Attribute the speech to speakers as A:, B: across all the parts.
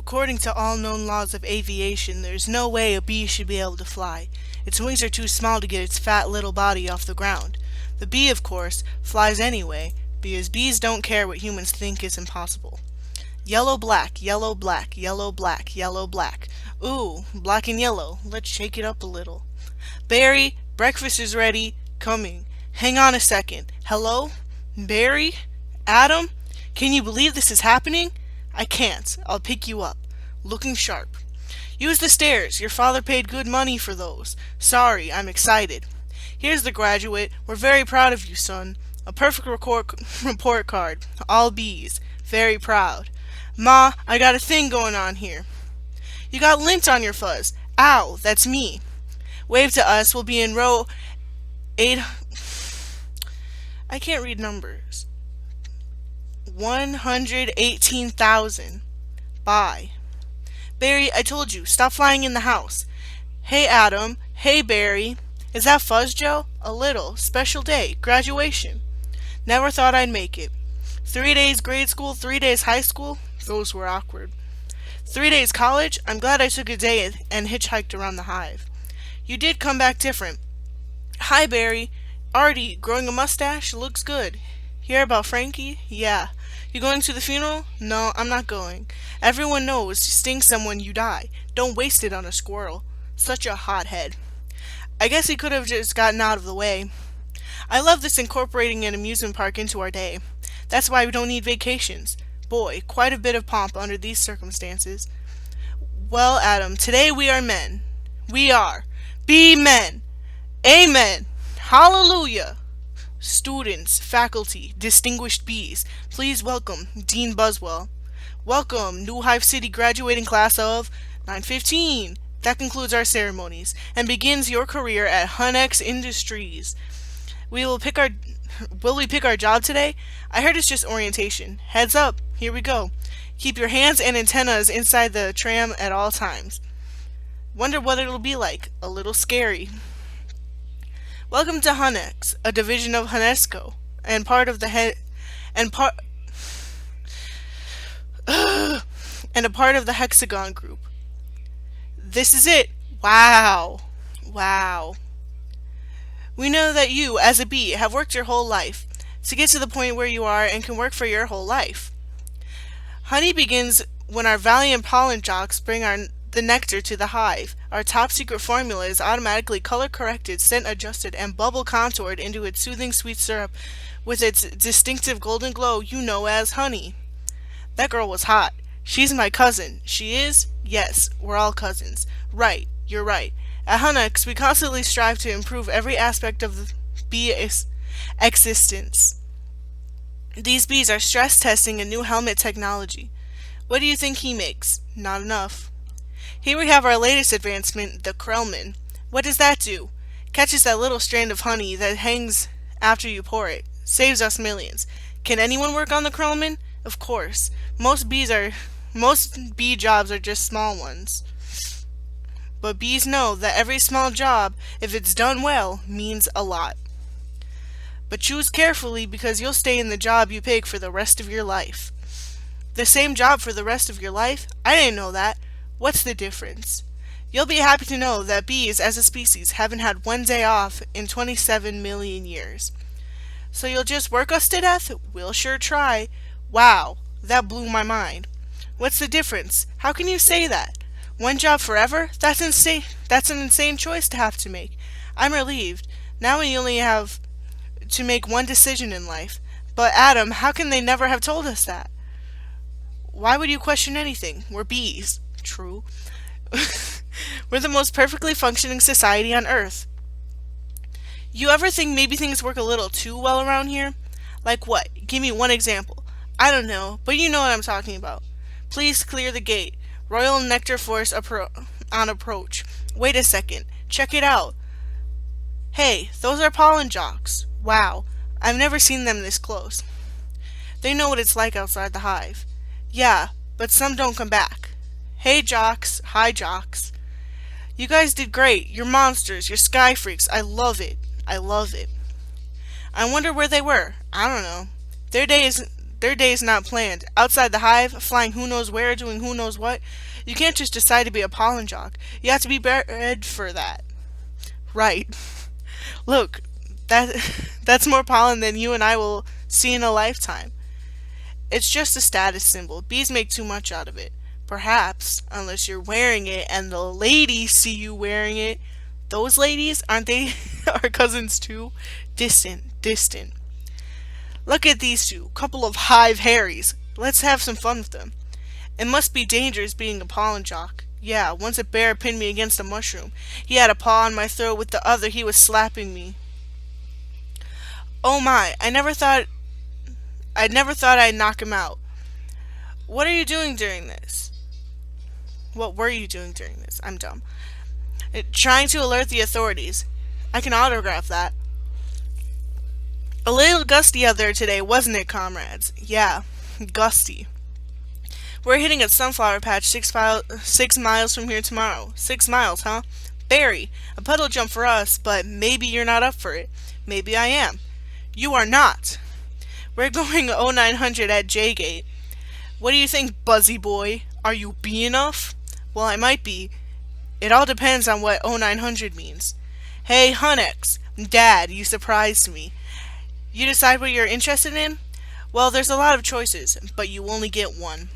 A: According to all known laws of aviation, there's no way a bee should be able to fly. Its wings are too small to get its fat little body off the ground. The bee, of course, flies anyway, because bees don't care what humans think is impossible. Yellow, black, yellow, black, yellow, black, yellow, black. Ooh, black and yellow. Let's shake it up a little. Barry, breakfast is ready. Coming. Hang on a second. Hello? Barry? Adam? Can you believe this is happening? I can't. I'll pick you up. Looking sharp. Use the stairs. Your father paid good money for those. Sorry, I'm excited. Here's the graduate. We're very proud of you, son. A perfect report card. All B's. Very proud. Ma, I got a thing going on here. You got lint on your fuzz. Ow, that's me. Wave to us. We'll be in row 8. I can't read numbers. 118,000. Bye. Barry, I told you, stop flying in the house. Hey, Adam. Hey, Barry. Is that Fuzz Joe? A little. Special day. Graduation. Never thought I'd make it. 3 days grade school, 3 days high school. Those were awkward. 3 days college. I'm glad I took a day and hitchhiked around the hive. You did come back different. Hi, Barry. Artie, growing a mustache? Looks good. Hear about Frankie? Yeah. You going to the funeral? No, I'm not going. Everyone knows, sting someone you die. Don't waste it on a squirrel. Such a hothead. I guess he could have just gotten out of the way. I love this incorporating an amusement park into our day. That's why we don't need vacations. Boy, quite a bit of pomp under these circumstances. Well, Adam, today we are men. We are. Be men. Amen. Hallelujah. Students, faculty, distinguished bees, please welcome Dean Buswell. Welcome, New Hive City graduating class of 915. That concludes our ceremonies and begins your career at Hunex Industries. Will we pick our job today? I heard it's just orientation. Heads up, here we go. Keep your hands and antennas inside the tram at all times. Wonder what it'll be like. A little scary. Welcome to Hunex, a division of Hunesco, and part of the and a part of the Hexagon Group. This is it. Wow. Wow. We know that you, as a bee, have worked your whole life to get to the point where you are and can work for your whole life. Honey begins when our valiant pollen jocks bring the nectar to the hive. Our top secret formula is automatically color corrected, scent adjusted, and bubble contoured into its soothing sweet syrup with its distinctive golden glow you know as honey. That girl was hot. She's my cousin. She is? Yes, we're all cousins. Right, you're right. At Hunex, we constantly strive to improve every aspect of the bee existence. These bees are stress testing a new helmet technology. What do you think he makes? Not enough. Here we have our latest advancement, the Krellman. What does that do? Catches that little strand of honey that hangs after you pour it. Saves us millions. Can anyone work on the Krellman? Of course. Most bee jobs are just small ones. But bees know that every small job, if it's done well, means a lot. But choose carefully because you'll stay in the job you pick for the rest of your life. The same job for the rest of your life? I didn't know that. What's the difference? You'll be happy to know that bees as a species haven't had one day off in 27 million years. So you'll just work us to death? We'll sure try. Wow, that blew my mind. What's the difference? How can you say that? One job forever? That's insane. That's an insane choice to have to make. I'm relieved. Now we only have to make one decision in life. But Adam, how can they never have told us that? Why would you question anything? We're bees. True. We're the most perfectly functioning society on Earth. You ever think maybe things work a little too well around here? Like what? Give me one example. I don't know, but you know what I'm talking about. Please clear the gate. Royal Nectar Force on approach. Wait a second. Check it out. Hey, those are pollen jocks. Wow, I've never seen them this close. They know what it's like outside the hive. Yeah, but some don't come back. Hey jocks, hi jocks. You guys did great. You're monsters, you're sky freaks. I love it. I love it. I wonder where they were. I don't know. Their day's not planned. Outside the hive, flying who knows where, doing who knows what. You can't just decide to be a pollen jock. You have to be bred for that. Right. Look, that that's more pollen than you and I will see in a lifetime. It's just a status symbol. Bees make too much out of it. Perhaps, unless you're wearing it and the ladies see you wearing it. Those ladies, aren't they our cousins too? Distant, distant. Look at these two, couple of hive Harrys. Let's have some fun with them. It must be dangerous being a pollen jock. Yeah, once a bear pinned me against a mushroom. He had a paw on my throat, with the other he was slapping me. Oh my, I never thought I'd knock him out. What are you doing during this? What were you doing during this? I'm dumb. Trying to alert the authorities. I can autograph that. A little gusty out there today, wasn't it, comrades? Yeah, gusty. We're hitting a sunflower patch 6 miles from here tomorrow. 6 miles, huh? Barry, a puddle jump for us, but maybe you're not up for it. Maybe I am. You are not. We're going 0900 at J-Gate. What do you think, Buzzy boy? Are you B enough? Well, I might be. It all depends on what 0900 means. Hey, Hunnex. Dad, you surprised me. You decide what you're interested in? Well, there's a lot of choices, but you only get one.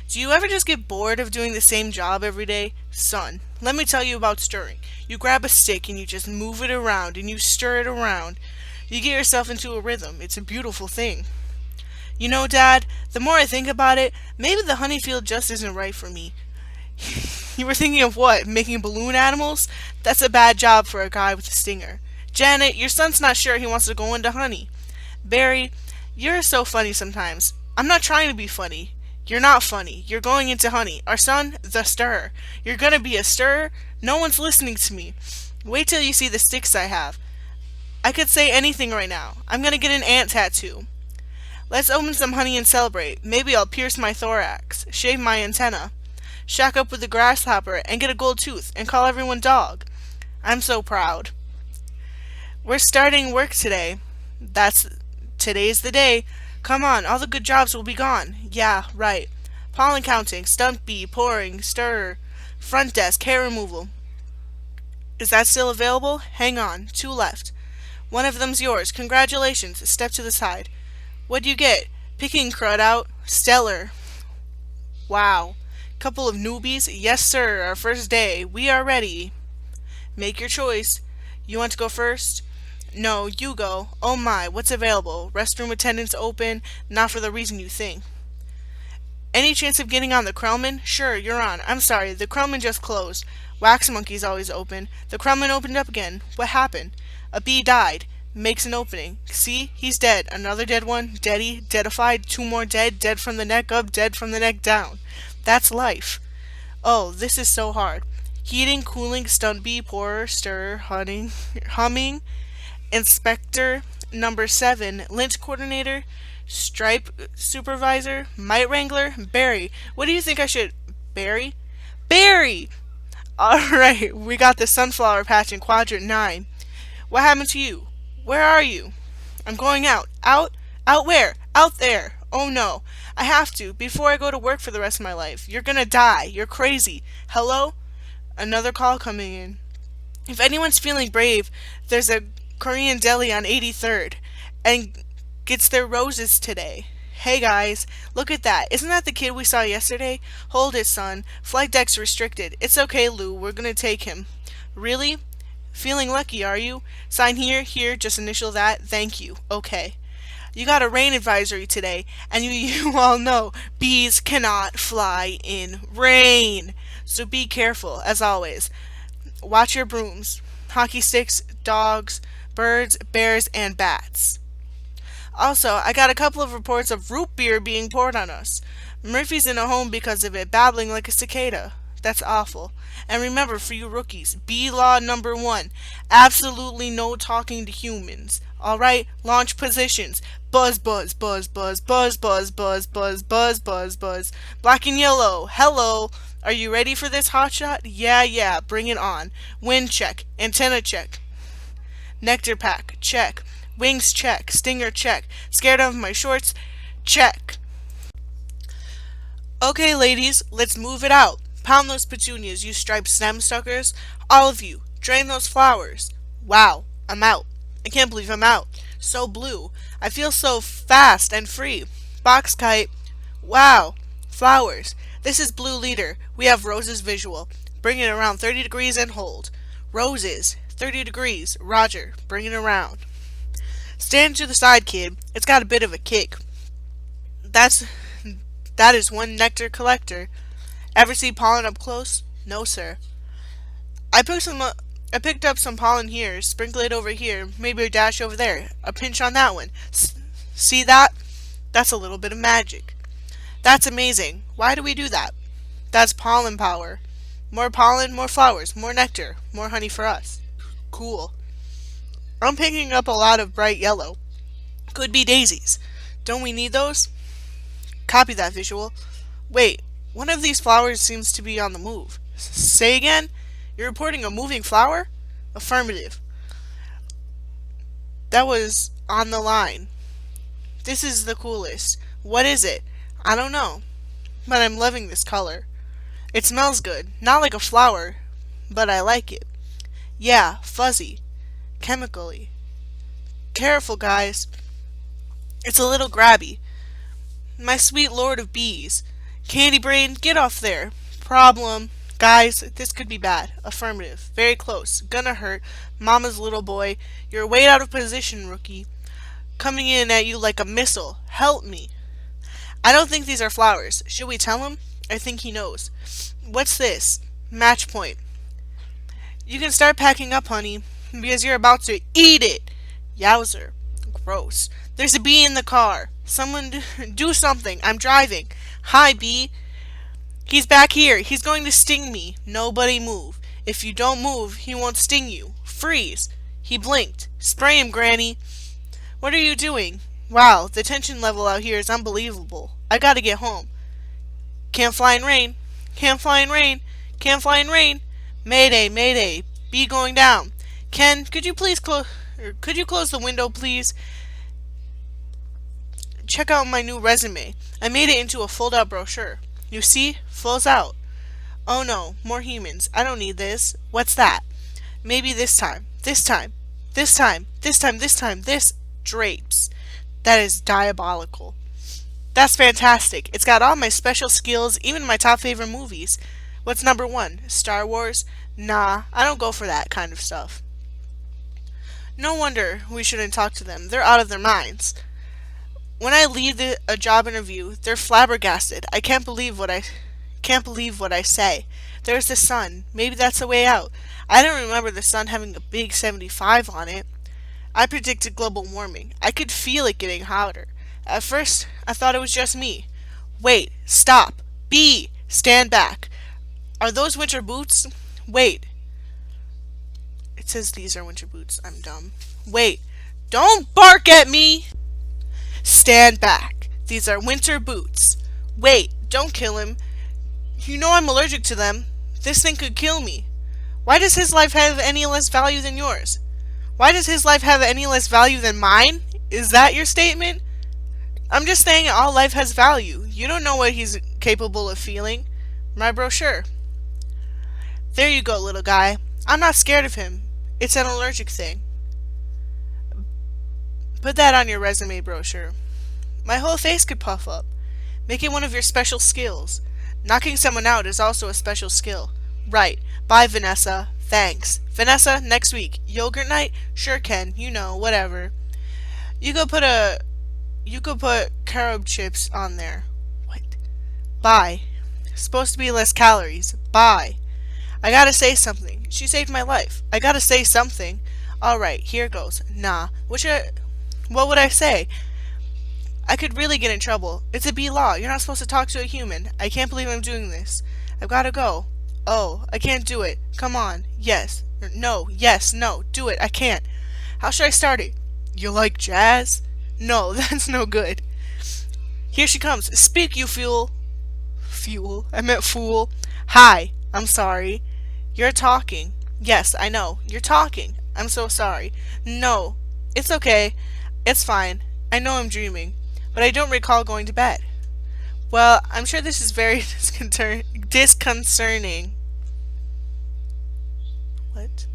A: Do you ever just get bored of doing the same job every day? Son, let me tell you about stirring. You grab a stick and you just move it around and you stir it around. You get yourself into a rhythm. It's a beautiful thing. You know, Dad, the more I think about it, maybe the honey field just isn't right for me. You were thinking of what? Making balloon animals? That's a bad job for a guy with a stinger. Janet, your son's not sure he wants to go into honey. Barry, you're so funny sometimes. I'm not trying to be funny. You're not funny. You're going into honey. Our son, the stirrer. You're gonna be a stirrer? No one's listening to me. Wait till you see the sticks I have. I could say anything right now. I'm gonna get an ant tattoo. Let's open some honey and celebrate. Maybe I'll pierce my thorax, shave my antenna, shack up with a grasshopper, and get a gold tooth, and call everyone dog. I'm so proud. We're starting work today. Today's the day. Come on, all the good jobs will be gone. Yeah, right. Pollen counting, stump bee, pouring, stirrer, front desk, hair removal. Is that still available? Hang on, 2 left. One of them's yours. Congratulations. Step to the side. What'd you get? Picking crud out. Stellar. Wow. Couple of newbies? Yes, sir. Our first day. We are ready. Make your choice. You want to go first? No, you go. Oh my, what's available? Restroom attendants open. Not for the reason you think. Any chance of getting on the Krellman? Sure, you're on. I'm sorry, the Krellman just closed. Wax Monkey's always open. The Krellman opened up again. What happened? A bee died. Makes an opening. See? He's dead. Another dead one. Deady. Deadified. 2 more dead. Dead from the neck up. Dead from the neck down. That's life. Oh, this is so hard. Heating, cooling, stunt bee, pourer, stirrer, humming, inspector, number 7, lint coordinator, stripe supervisor, mite wrangler, Barry. What do you think I should... Barry? Barry! Alright, we got the sunflower patch in quadrant 9. What happened to you? Where are you? I'm going out. Out? Out where? Out there. Oh no. I have to, before I go to work for the rest of my life. You're gonna die. You're crazy. Hello? Another call coming in. If anyone's feeling brave, there's a Korean deli on 83rd and gets their roses today. Hey guys, look at that. Isn't that the kid we saw yesterday? Hold it, son. Flight deck's restricted. It's okay, Lou. We're gonna take him. Really? Feeling lucky, are you? Sign here, here, just initial that. Thank you. Okay. You got a rain advisory today, and you all know bees cannot fly in rain. So be careful, as always. Watch your brooms. Hockey sticks, dogs, birds, bears, and bats. Also, I got a couple of reports of root beer being poured on us. Murphy's in a home because of it, babbling like a cicada. That's awful. And remember, for you rookies, bee law number 1. Absolutely no talking to humans. Alright? Launch positions. Buzz, buzz, buzz, buzz, buzz, buzz, buzz, buzz, buzz, buzz, buzz. Black and yellow. Hello. Are you ready for this hotshot? Yeah, bring it on. Wind check. Antenna check. Nectar pack. Check. Wings check. Stinger check. Scared of my shorts? Check. Okay, ladies, let's move it out. Pound those petunias, you striped stem suckers. All of you, drain those flowers. Wow, I'm out. I can't believe I'm out. So blue. I feel so fast and free. Box kite. Wow. Flowers. This is Blue Leader. We have roses visual. Bring it around 30 degrees and hold. Roses. 30 degrees. Roger. Bring it around. Stand to the side, kid. It's got a bit of a kick. That is one nectar collector. Ever see pollen up close? No, sir. I picked up some pollen here. Sprinkle it over here. Maybe a dash over there. A pinch on that one. See that? That's a little bit of magic. That's amazing. Why do we do that? That's pollen power. More pollen, more flowers, more nectar, more honey for us. Cool. I'm picking up a lot of bright yellow. Could be daisies. Don't we need those? Copy that visual. Wait, one of these flowers seems to be on the move. Say again? You're reporting a moving flower? Affirmative. That was on the line. This is the coolest. What is it? I don't know. But I'm loving this color. It smells good. Not like a flower, but I like it. Yeah, fuzzy. Chemically. Careful, guys. It's a little grabby. My sweet lord of bees. Candy Brain, get off there. Problem. Guys, this could be bad. Affirmative. Very close. Gonna hurt. Mama's little boy. You're way out of position, rookie. Coming in at you like a missile. Help me. I don't think these are flowers. Should we tell him? I think he knows. What's this? Match point. You can start packing up, honey, because you're about to eat it. Yowzer. Gross. There's a bee in the car. Someone do something. I'm driving. Hi, bee. He's back here. He's going to sting me. Nobody move. If you don't move, he won't sting you. Freeze. He blinked. Spray him, Granny. What are you doing? Wow, the tension level out here is unbelievable. I gotta get home. Can't fly in rain. Can't fly in rain. Can't fly in rain. Mayday, mayday. Bee going down. Ken, could you close the window, please? Check out my new resume. I made it into a fold-out brochure. You see? Flows out. Oh no, more humans. I don't need this. What's that? Maybe this time. This time. This time. This time. This time. This drapes. That is diabolical. That's fantastic. It's got all my special skills, even my top favorite movies. What's number one? Star Wars? Nah, I don't go for that kind of stuff. No wonder we shouldn't talk to them. They're out of their minds. When I leave a job interview, they're flabbergasted. I can't believe what I say. There's the sun. Maybe that's the way out. I don't remember the sun having a big 75 on it. I predicted global warming. I could feel it getting hotter. At first, I thought it was just me. Wait, stop. Bee, stand back. Are those winter boots? Wait. It says these are winter boots. I'm dumb. Wait. Don't bark at me! Stand back. These are winter boots. Wait, don't kill him. You know I'm allergic to them. This thing could kill me. Why does his life have any less value than yours? Why does his life have any less value than mine? Is that your statement? I'm just saying all life has value. You don't know what he's capable of feeling. My brochure. There you go, little guy. I'm not scared of him. It's an allergic thing. Put that on your resume brochure. My whole face could puff up. Make it one of your special skills. Knocking someone out is also a special skill. Right. Bye, Vanessa. Thanks. Vanessa, next week. Yogurt night? Sure, Ken. You know, whatever. You could put carob chips on there. What? Bye. Supposed to be less calories. Bye. I gotta say something. She saved my life. I gotta say something. Alright, here goes. Nah. What would I say? I could really get in trouble. It's a bee law. You're not supposed to talk to a human. I can't believe I'm doing this. I've gotta go. Oh, I can't do it. Come on. Yes. No. Yes. No. Do it. I can't. How should I start it? You like jazz? No, that's no good. Here she comes. Speak, you fool. Fuel. I meant fool. Hi. I'm sorry. You're talking. Yes, I know. You're talking. I'm so sorry. No. It's okay. It's fine. I know I'm dreaming. but I don't recall going to bed. Well, I'm sure this is very disconcerting. What?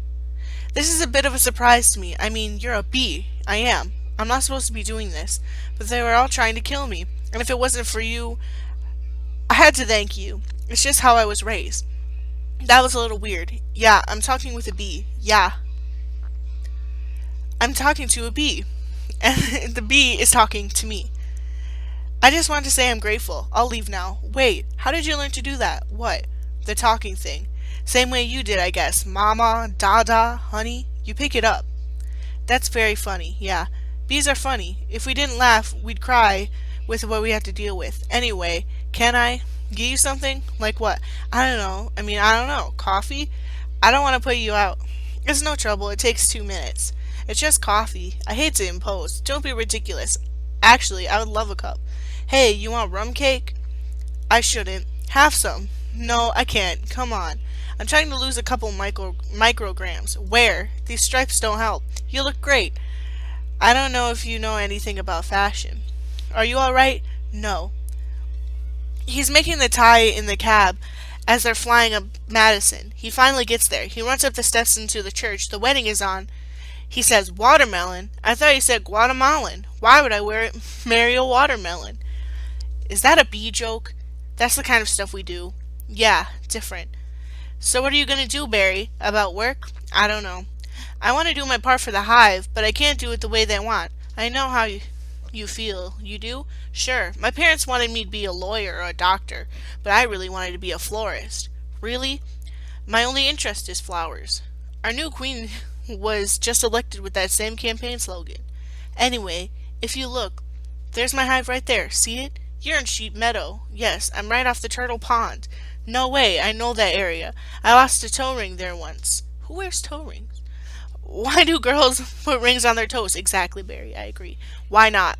A: This is a bit of a surprise to me. I mean, you're a bee. I am. I'm not supposed to be doing this, but they were all trying to kill me. And if it wasn't for you, I had to thank you. It's just how I was raised. That was a little weird. Yeah, I'm talking with a bee. Yeah, I'm talking to a bee. And the bee is talking to me. I just wanted to say I'm grateful. I'll leave now. Wait, how did you learn to do that? What? The talking thing. Same way you did, I guess. Mama, Dada, honey. You pick it up. That's very funny, yeah. Bees are funny. If we didn't laugh, we'd cry with what we have to deal with. Anyway, can I give you something? Like what? I don't know. I don't know. Coffee? I don't want to put you out. It's no trouble. It takes 2 minutes. It's just coffee. I hate to impose. Don't be ridiculous. Actually, I would love a cup. Hey, you want rum cake? I shouldn't. Have some. No, I can't. Come on. I'm trying to lose a couple micrograms. Where? These stripes don't help. You look great. I don't know if you know anything about fashion. Are you alright? No. He's making the tie in the cab as they're flying up Madison. He finally gets there. He runs up the steps into the church. The wedding is on. He says, watermelon? I thought you said Guatemalan. Why would I marry a watermelon? Is that a bee joke? That's the kind of stuff we do. Yeah, different. So what are you going to do, Barry? About work? I don't know. I want to do my part for the hive, but I can't do it the way they want. I know how you feel. You do? Sure. My parents wanted me to be a lawyer or a doctor, but I really wanted to be a florist. Really? My only interest is flowers. Our new queen was just elected with that same campaign slogan. Anyway, if you look, there's my hive right there. See it? You're in Sheep Meadow. Yes, I'm right off the Turtle Pond. No way, I know that area. I lost a toe ring there once. Who wears toe rings? Why do girls put rings on their toes? Exactly, Barry, I agree. Why not?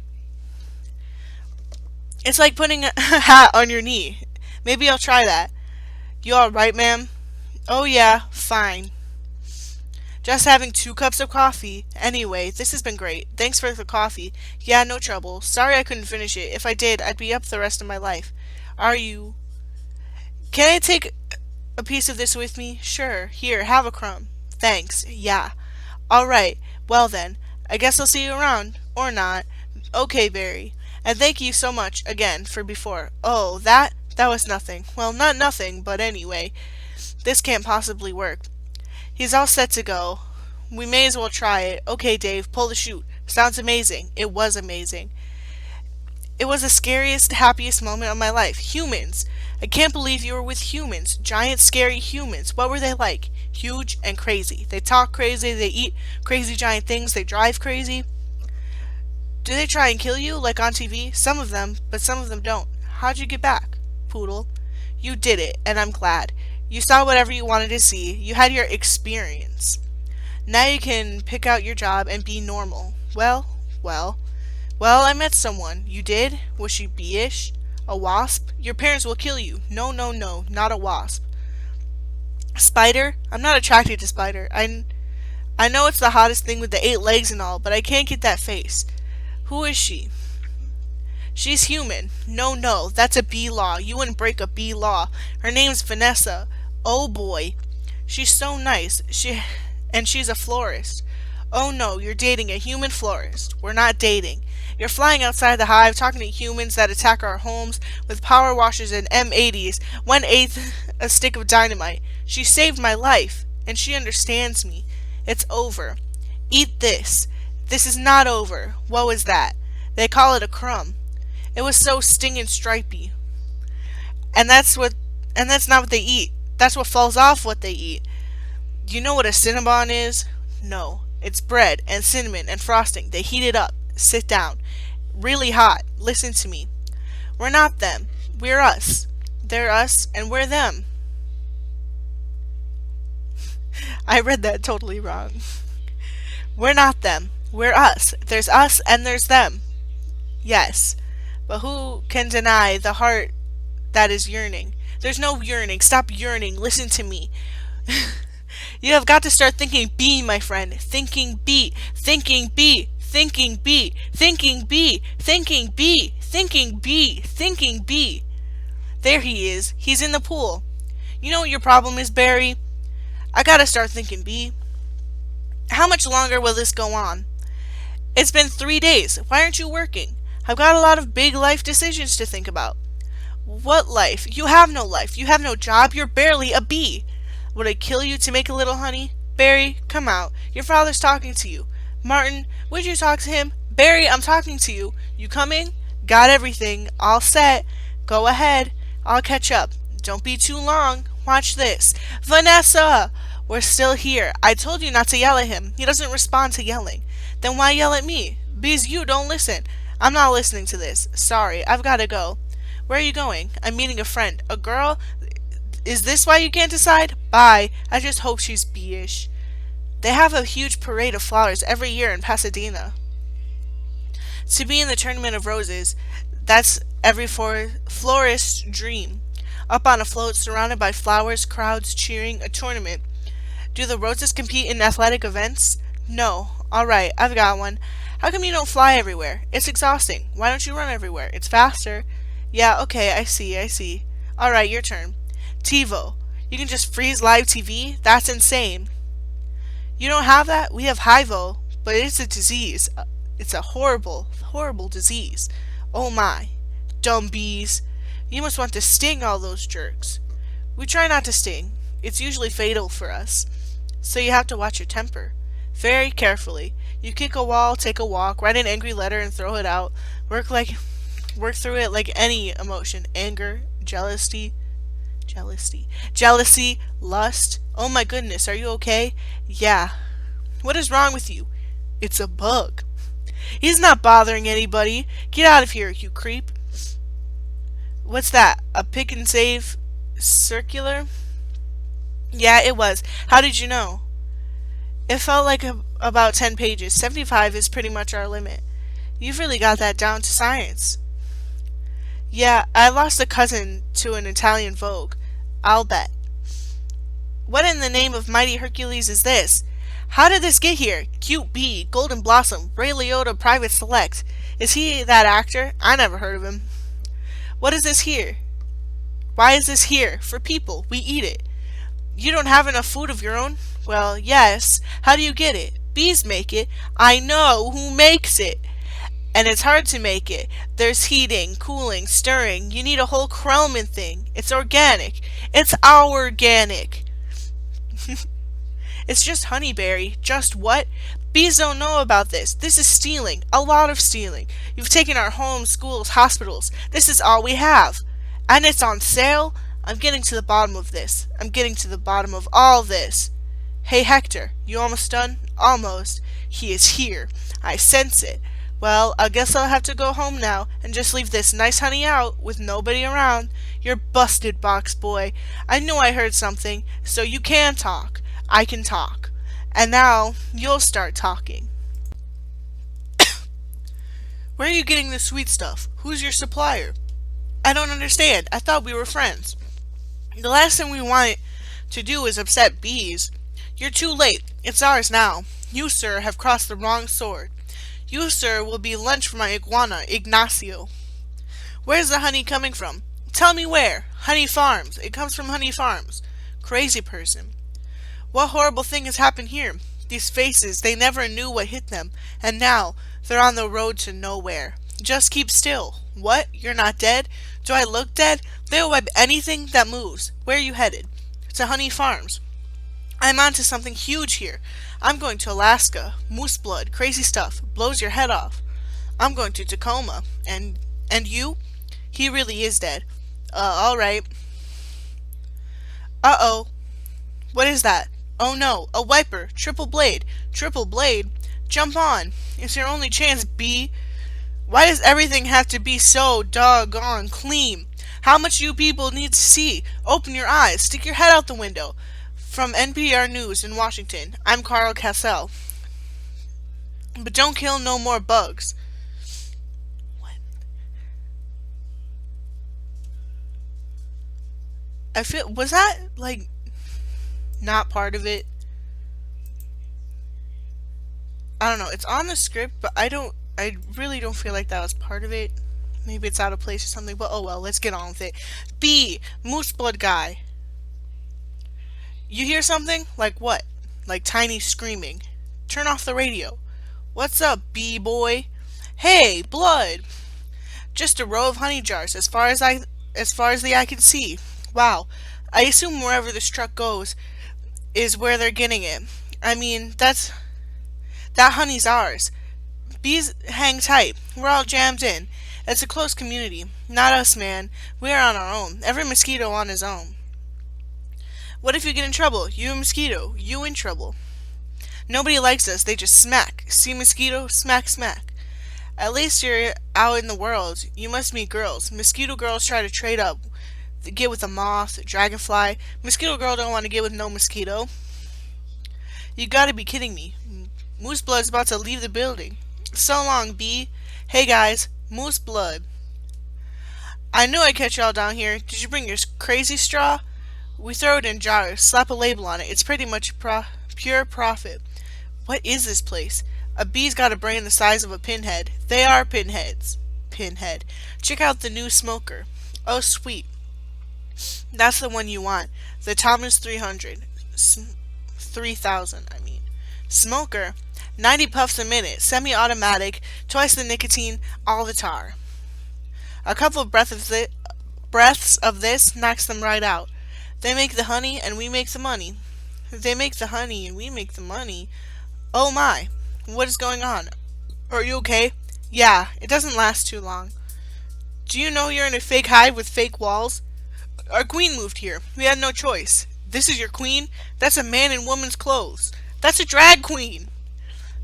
A: It's like putting a hat on your knee. Maybe I'll try that. You alright, ma'am? Oh yeah, fine. Just having 2 cups of coffee. Anyway, this has been great. Thanks for the coffee. Yeah, no trouble. Sorry I couldn't finish it. If I did, I'd be up the rest of my life. Are you... Can I take a piece of this with me? Sure. Here, have a crumb. Thanks. Yeah. Alright. Well then, I guess I'll see you around. Or not. Okay, Barry. And thank you so much, again, for before. Oh, that? That was nothing. Well, not nothing, but anyway. This can't possibly work. He's all set to go. We may as well try it. Okay, Dave, pull the chute. Sounds amazing. It was amazing. It was the scariest, happiest moment of my life. Humans! I can't believe you were with humans. Giant, scary humans. What were they like? Huge and crazy. They talk crazy, they eat crazy giant things, they drive crazy. Do they try and kill you, like on TV? Some of them, but some of them don't. How'd you get back? Poodle. You did it, and I'm glad. You saw whatever you wanted to see. You had your experience. Now you can pick out your job and be normal. Well, I met someone. You did? Was she bee-ish? A wasp? Your parents will kill you. No, not a wasp. Spider? I'm not attracted to spider. I know it's the hottest thing with the 8 legs and all, but I can't get that face. Who is she? She's human. No, that's a bee law. You wouldn't break a bee law. Her name's Vanessa. Oh boy. She's so nice. She's a florist. Oh no, you're dating a human florist. We're not dating. You're flying outside the hive, talking to humans that attack our homes with power washers and M80s, 1/8 a stick of dynamite. She saved my life, and she understands me. It's over. Eat this. This is not over. What was that? They call it a crumb. It was so stinging stripy. And that's not what they eat. That's what falls off what they eat. Do you know what a Cinnabon is? No. It's bread and cinnamon and frosting. They heat it up. Sit down. Really hot. Listen to me. We're not them. We're us. They're us and we're them. I read that totally wrong. We're not them. We're us. There's us and there's them. Yes. But who can deny the heart that is yearning? There's no yearning. Stop yearning. Listen to me. You have got to start thinking bee, my friend. Thinking bee. Thinking bee. Thinking bee, thinking bee, thinking bee, thinking bee, thinking bee. There he is. He's in the pool. You know what your problem is, Barry? I gotta start thinking bee. How much longer will this go on? It's been 3 days. Why aren't you working? I've got a lot of big life decisions to think about. What life? You have no life. You have no job. You're barely a bee. Would I kill you to make a little honey? Barry, come out. Your father's talking to you. Martin, would you talk to him? Barry, I'm talking to you. You coming? Got everything. All set. Go ahead. I'll catch up. Don't be too long. Watch this. Vanessa! We're still here. I told you not to yell at him. He doesn't respond to yelling. Then why yell at me? Because you don't listen. I'm not listening to this. Sorry, I've got to go. Where are you going? I'm meeting a friend. A girl? Is this why you can't decide? Bye. I just hope she's bee-ish. They have a huge parade of flowers every year in Pasadena. To be in the Tournament of Roses, that's every florist's dream. Up on a float, surrounded by flowers, crowds cheering, a tournament. Do the roses compete in athletic events? No. Alright, I've got one. How come you don't fly everywhere? It's exhausting. Why don't you run everywhere? It's faster. Yeah, okay, I see. Alright, your turn. TiVo. You can just freeze live TV? That's insane. You don't have that? We have HIVO, but it's a disease. It's a horrible, horrible disease. Oh my. Dumb bees. You must want to sting all those jerks. We try not to sting. It's usually fatal for us. So you have to watch your temper. Very carefully. You kick a wall, take a walk, write an angry letter and throw it out. Work through it like any emotion. Anger, jealousy, lust. Oh my goodness, are you okay? Yeah. What is wrong with you? It's a bug. He's not bothering anybody. Get out of here, you creep. What's that? A pick and save circular? Yeah, it was. How did you know? It felt like about 10 pages. 75 is pretty much our limit. You've really got that down to science. Yeah, I lost a cousin to an Italian Vogue. I'll bet. What in the name of mighty Hercules is this? How did this get here? Cute Bee, Golden Blossom, Ray Liotta Private Select. Is he that actor? I never heard of him. What is this here? Why is this here? For people. We eat it. You don't have enough food of your own? Well, yes. How do you get it? Bees make it. I know who makes it. And it's hard to make it. There's heating, cooling, stirring. You need a whole Krellman thing. It's organic. It's our organic. It's just honeyberry. Just what? Bees don't know about this. This is stealing. A lot of stealing. You've taken our homes, schools, hospitals. This is all we have. And it's on sale? I'm getting to the bottom of this. I'm getting to the bottom of all this. Hey Hector, you almost done? Almost. He is here. I sense it. Well, I guess I'll have to go home now and just leave this nice honey out with nobody around. You're busted, box boy. I knew I heard something, so you can talk. I can talk. And now, you'll start talking. Where are you getting the sweet stuff? Who's your supplier? I don't understand. I thought we were friends. The last thing we want to do is upset bees. You're too late. It's ours now. You, sir, have crossed the wrong sword. You, sir, will be lunch for my iguana, Ignacio. Where's the honey coming from? Tell me where. Honey Farms. It comes from Honey Farms. Crazy person. What horrible thing has happened here? These faces, they never knew what hit them, and now they're on the road to nowhere. Just keep still. What? You're not dead? Do I look dead? They'll wipe anything that moves. Where are you headed? To Honey Farms. I'm onto something huge here. I'm going to Alaska. Moose blood, crazy stuff, blows your head off. I'm going to Tacoma. And you? He really is dead. Alright. Uh-oh. What is that? Oh no, a wiper, triple blade. Triple blade? Jump on. It's your only chance, bee. Why does everything have to be so doggone clean? How much you people need to see? Open your eyes, stick your head out the window. From NPR News in Washington, I'm Carl Cassell. But don't kill no more bugs. What? Was that, like, not part of it? I don't know. It's on the script, but I really don't feel like that was part of it. Maybe it's out of place or something, but oh well, let's get on with it. B, Moose Blood Guy. You hear something? Like what? Like Tiny screaming. Turn off the radio. What's up, bee boy? Hey, blood! Just a row of honey jars, as far as the eye can see. Wow. I assume wherever this truck goes is where they're getting it. I mean, that honey's ours. Bees hang tight. We're all jammed in. It's a close community. Not us, man. We are on our own. Every mosquito on his own. What if you get in trouble? You a mosquito. You in trouble. Nobody likes us. They just smack. See mosquito? Smack, smack. At least you're out in the world. You must meet girls. Mosquito girls try to trade up. Get with a moth, a dragonfly. Mosquito girl don't want to get with no mosquito. You gotta be kidding me. Moose Blood's about to leave the building. So long, bee. Hey guys, Moose Blood. I knew I'd catch y'all down here. Did you bring your crazy straw? We throw it in jars, slap a label on it. It's pretty much pure profit. What is this place? A bee's got a brain the size of a pinhead. They are pinheads. Pinhead. Check out the new smoker. Oh, sweet. That's the one you want. The Thomas 300. 3,000, I mean. Smoker. 90 puffs a minute. Semi-automatic. Twice the nicotine. All the tar. A couple of breaths of this knocks them right out. They make the honey and we make the money. They make the honey and we make the money. Oh my. What is going on? Are you okay? Yeah, it doesn't last too long. Do you know you're in a fake hive with fake walls? Our queen moved here. We had no choice. This is your queen? That's a man in woman's clothes. That's a drag queen.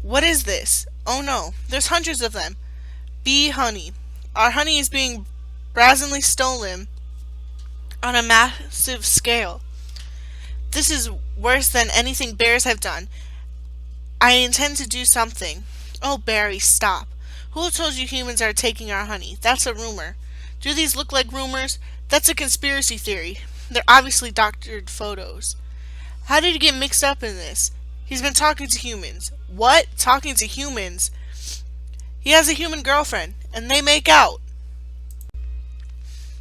A: What is this? Oh no, there's hundreds of them. Bee honey. Our honey is being brazenly stolen on a massive scale. This is worse than anything bears have done. I intend to do something. Oh, Barry, stop. Who told you humans are taking our honey? That's a rumor. Do these look like rumors? That's a conspiracy theory. They're obviously doctored photos. How did he get mixed up in this? He's been talking to humans. What? Talking to humans? He has a human girlfriend, and they make out.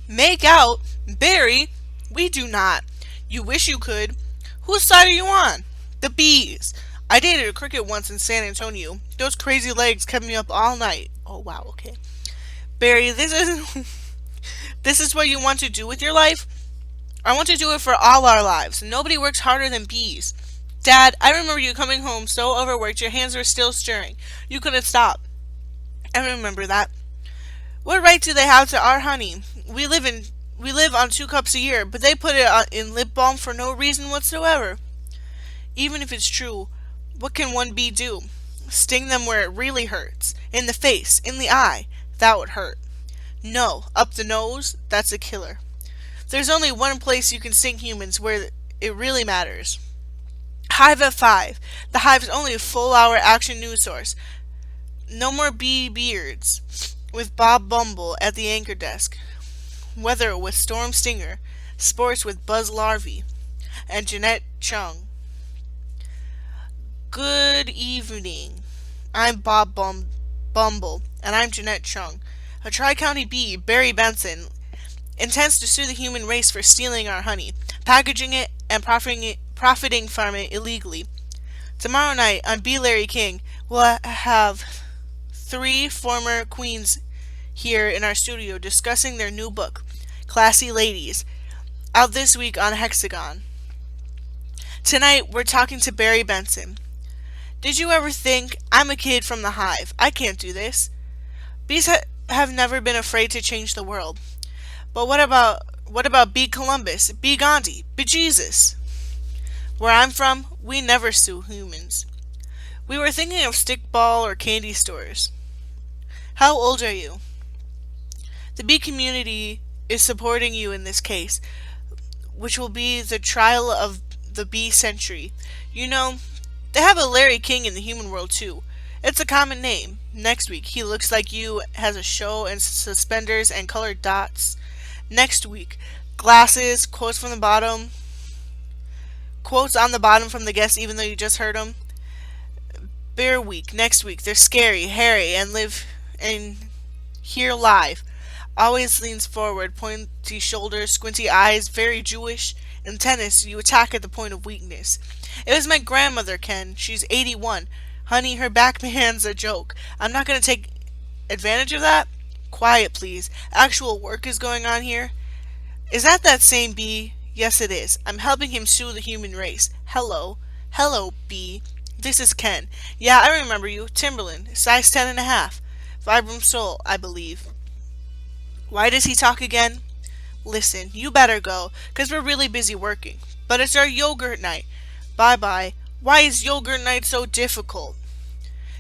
A: Make out? Barry? We do not. You wish you could. Whose side are you on? The bees. I dated a cricket once in San Antonio. Those crazy legs kept me up all night. Oh wow, okay. Barry, this is this is what you want to do with your life? I want to do it for all our lives. Nobody works harder than bees. Dad, I remember you coming home so overworked your hands were still stirring. You couldn't stop. I remember that. What right do they have to our honey? We live on 2 cups a year, but they put it in lip balm for no reason whatsoever. Even if it's true, what can one bee do? Sting them where it really hurts. In the face, in the eye. That would hurt. No, up the nose, that's a killer. There's only one place you can sting humans where it really matters. Hive at 5. The Hive's only full-hour action news source. No more bee beards. With Bob Bumble at the anchor desk. Weather with Storm Stinger. Sports with Buzz Larvey. And Jeanette Chung. Good evening. I'm Bob Bumble, and I'm Jeanette Chung. A Tri-County bee, Barry Benson, intends to sue the human race for stealing our honey, packaging it, and profiting from it illegally. Tomorrow night on Bee Larry King, we'll have 3 former queens here in our studio discussing their new book, Classy Ladies, out this week on Hexagon. Tonight, we're talking to Barry Benson. Did you ever think, I'm a kid from the hive, I can't do this? Bees have never been afraid to change the world. But what about Bee Columbus, Bee Gandhi, Bee Jesus? Where I'm from, we never sue humans. We were thinking of stickball or candy stores. How old are you? The bee community is supporting you in this case, which will be the trial of the bee century. You know, they have a Larry King in the human world too. It's a common name. Next week, he looks like you, has a show and suspenders and colored dots. Next week, glasses, quotes on the bottom from the guests even though you just heard them. Bear Week, next week. They're scary, hairy, and live and here live. Always leans forward, pointy shoulders, squinty eyes, very Jewish. In tennis, you attack at the point of weakness. It was my grandmother, Ken. She's 81. Honey, her backhand's a joke. I'm not gonna take advantage of that. Quiet, please. Actual work is going on here. Is that same bee? Yes, it is. I'm helping him sue the human race. Hello. Hello, bee. This is Ken. Yeah, I remember you. Timberland. Size 10.5. Vibram Soul, I believe. Why does he talk again? Listen, you better go, 'cause we're really busy working. But it's our yogurt night. Bye-bye. Why is yogurt night so difficult?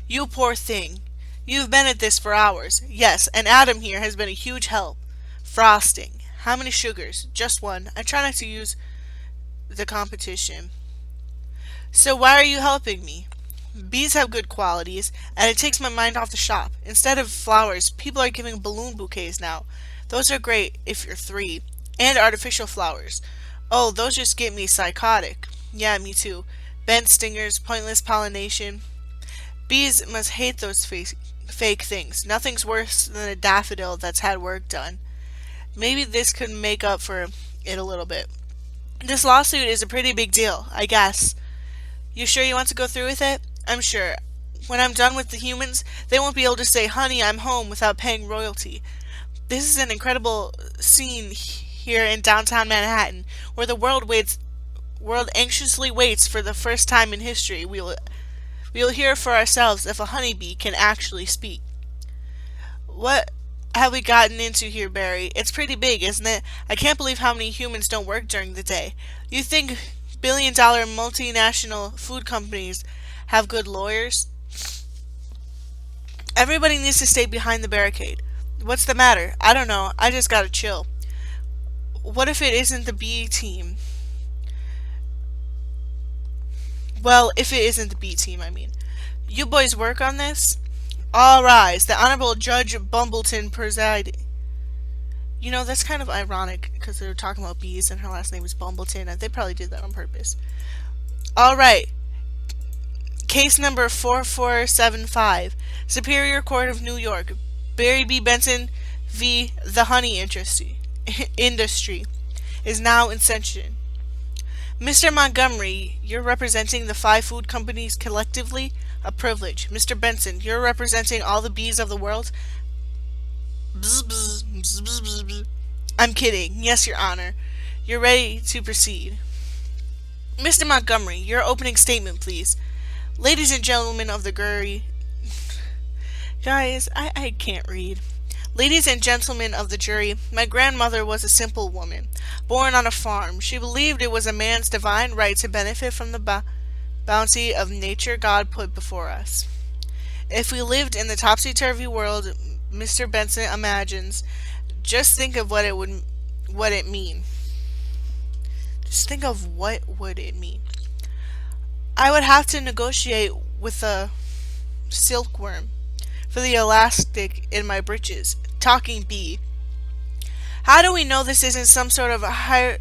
A: You poor thing. You've been at this for hours. Yes, and Adam here has been a huge help. Frosting. How many sugars? Just one. I try not to use the competition. So why are you helping me? Bees have good qualities, and it takes my mind off the shop. Instead of flowers, people are giving balloon bouquets now. Those are great if you're 3. And artificial flowers. Oh, those just get me psychotic. Yeah, me too. Bent stingers, pointless pollination. Bees must hate those fake things. Nothing's worse than a daffodil that's had work done. Maybe this could make up for it a little bit. This lawsuit is a pretty big deal, I guess. You sure you want to go through with it? I'm sure. When I'm done with the humans, they won't be able to say, honey, I'm home without paying royalty. This is an incredible scene here in downtown Manhattan, where the world anxiously waits for the first time in history. We'll hear for ourselves if a honeybee can actually speak. What have we gotten into here, Barry? It's pretty big, isn't it? I can't believe how many humans don't work during the day. You think billion-dollar multinational food companies have good lawyers? Everybody needs to stay behind the barricade. What's the matter? I don't know. I just gotta chill. What if it isn't the B team? Well, if it isn't the B team, I mean. You boys work on this? All rise. The Honorable Judge Bumbleton presiding. You know, that's kind of ironic because they're talking about bees and her last name is Bumbleton, and they probably did that on purpose. All right. Case number 4475. Superior Court of New York. Barry B. Benson v. The Honey Industry is now in session. Mr. Montgomery, you're representing the 5 food companies collectively? A privilege. Mr. Benson, you're representing all the bees of the world? Bzz, bzz, bzz, bzz, bzz, bzz. I'm kidding. Yes, Your Honor. You're ready to proceed. Mr. Montgomery, your opening statement, please. Ladies and gentlemen of the jury... Guys, I can't read. Ladies and gentlemen of the jury, my grandmother was a simple woman, born on a farm. She believed it was a man's divine right to benefit from the bounty of nature God put before us. If we lived in the topsy-turvy world Mr. Benson imagines, just think of what it mean. Just think of what would it mean. I would have to negotiate with a silkworm for the elastic in my breeches. Talking bee. How do we know this isn't some sort of a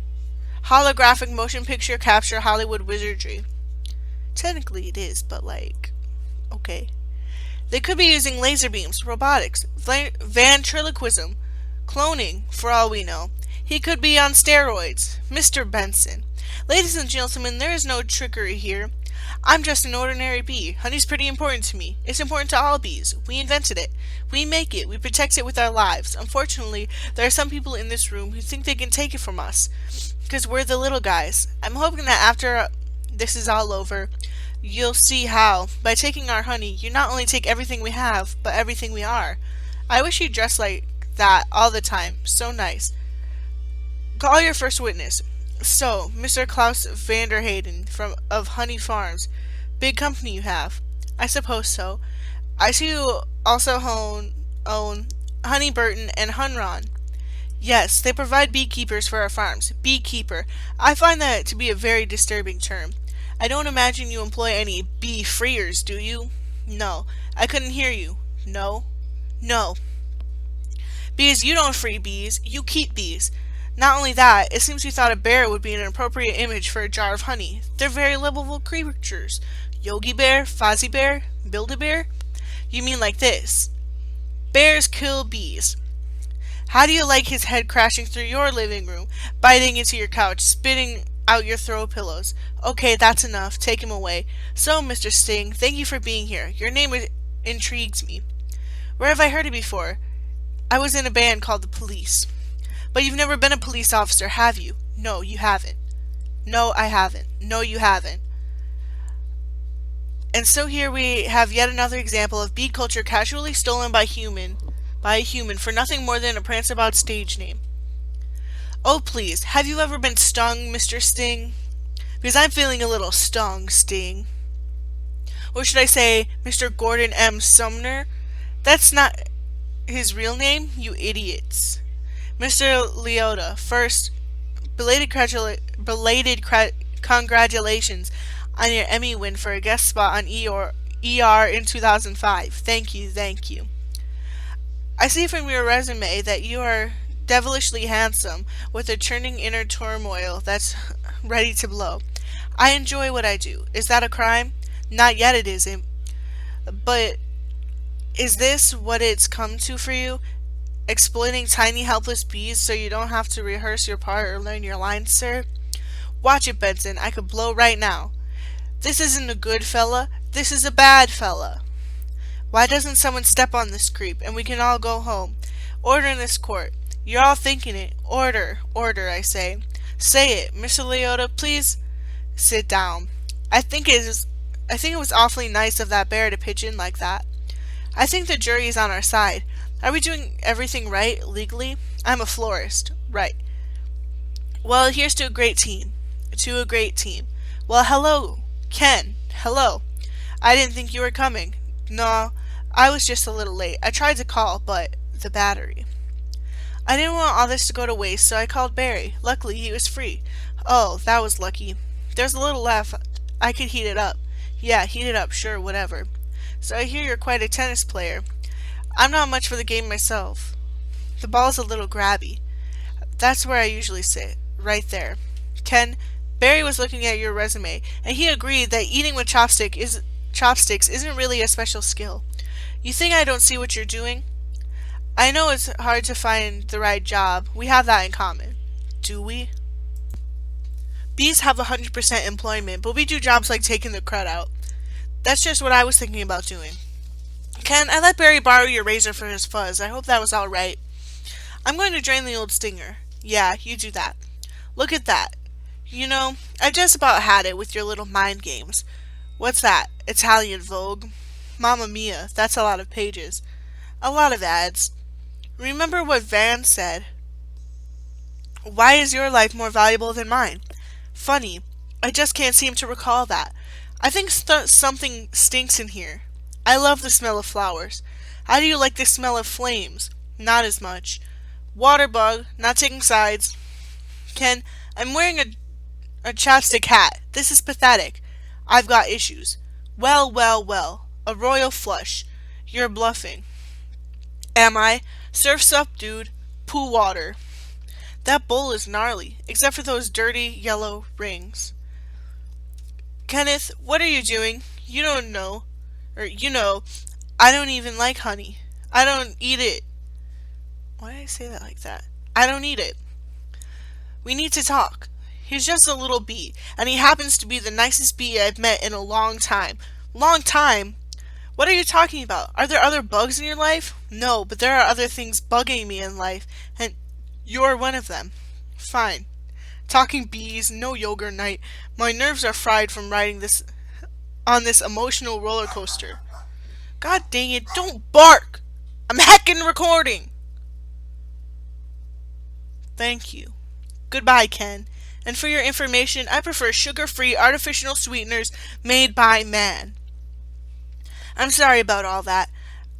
A: holographic motion picture capture Hollywood wizardry? Technically it is, but like, okay. They could be using laser beams, robotics, ventriloquism, cloning, for all we know. He could be on steroids. Mr. Benson. Ladies and gentlemen, there is no trickery here. I'm just an ordinary bee. Honey's pretty important to me. It's important to all bees. We invented it. We make it. We protect it with our lives. Unfortunately, there are some people in this room who think they can take it from us, because we're the little guys. I'm hoping that after this is all over, you'll see how, by taking our honey, you not only take everything we have, but everything we are. I wish you dressed like that all the time. So nice. Call your first witness. So, Mr. Klaus Vanderhayden of Honey Farms. Big company you have. I suppose so. I see you also own Honey Burton and Hunron. Yes, they provide beekeepers for our farms. Beekeeper. I find that to be a very disturbing term. I don't imagine you employ any bee-freers, do you? No. I couldn't hear you. No? No. Because you don't free bees, you keep bees. Not only that, it seems you thought a bear would be an appropriate image for a jar of honey. They're very livable creatures. Yogi Bear? Fozzie Bear? Build-A-Bear? You mean like this. Bears kill bees. How do you like his head crashing through your living room, biting into your couch, spitting out your throw pillows? Okay, that's enough. Take him away. So, Mr. Sting, thank you for being here. Your name intrigues me. Where have I heard it before? I was in a band called The Police. But you've never been a police officer, have you? No, you haven't. No, I haven't. No, you haven't. And so here we have yet another example of bee culture casually stolen by a human for nothing more than a Pranceabout stage name. Oh please, have you ever been stung, Mr. Sting? Because I'm feeling a little stung, Sting. Or should I say, Mr. Gordon M. Sumner? That's not his real name, you idiots. Mr. Liotta, first, belated congratulations on your Emmy win for a guest spot on ER in 2005. Thank you, thank you. I see from your resume that you are devilishly handsome with a churning inner turmoil that's ready to blow. I enjoy what I do. Is that a crime? Not yet it isn't. But is this what it's come to for you? Exploiting tiny helpless bees so you don't have to rehearse your part or learn your lines, sir? Watch it, Benson. I could blow right now. This isn't a good fella. This is a bad fella. Why doesn't someone step on this creep and we can all go home? Order in this court. You're all thinking it. Order. Order, I say. Say it. Mr. Liotta, please sit down. I think it was awfully nice of that bear to pitch in like that. I think the jury is on our side. Are we doing everything right, legally? I'm a florist. Right. Well, here's to a great team. To a great team. Well, hello, Ken. Hello. I didn't think you were coming. No, I was just a little late. I tried to call, but the battery. I didn't want all this to go to waste, so I called Barry. Luckily, he was free. Oh, that was lucky. There's a little left. I could heat it up. Yeah, heat it up, sure, whatever. So I hear you're quite a tennis player. I'm not much for the game myself. The ball's a little grabby. That's where I usually sit. Right there. Ken, Barry was looking at your resume, and he agreed that eating with chopsticks isn't really a special skill. You think I don't see what you're doing? I know it's hard to find the right job. We have that in common. Do we? Bees have 100% employment, but we do jobs like taking the crud out. That's just what I was thinking about doing. Ken, I let Barry borrow your razor for his fuzz. I hope that was all right. I'm going to drain the old stinger. Yeah, you do that. Look at that. You know, I just about had it with your little mind games. What's that? Italian Vogue? Mamma mia, that's a lot of pages. A lot of ads. Remember what Van said. Why is your life more valuable than mine? Funny, I just can't seem to recall that. I think something stinks in here. I love the smell of flowers. How do you like the smell of flames? Not as much. Water bug, not taking sides. Ken, I'm wearing a chapstick hat. This is pathetic. I've got issues. Well, well, well. A royal flush. You're bluffing. Am I? Surf's up, dude. Poo water. That bowl is gnarly, except for those dirty yellow rings. Kenneth, what are you doing? You don't know. I don't even like honey. I don't eat it. Why did I say that like that? I don't eat it. We need to talk. He's just a little bee, and he happens to be the nicest bee I've met in a long time. Long time? What are you talking about? Are there other bugs in your life? No, but there are other things bugging me in life, and you're one of them. Fine. Talking bees, no yoga night. My nerves are fried from riding on this emotional roller coaster. God dang it, don't bark! I'm heckin' recording! Thank you. Goodbye, Ken. And for your information, I prefer sugar-free artificial sweeteners made by man. I'm sorry about all that.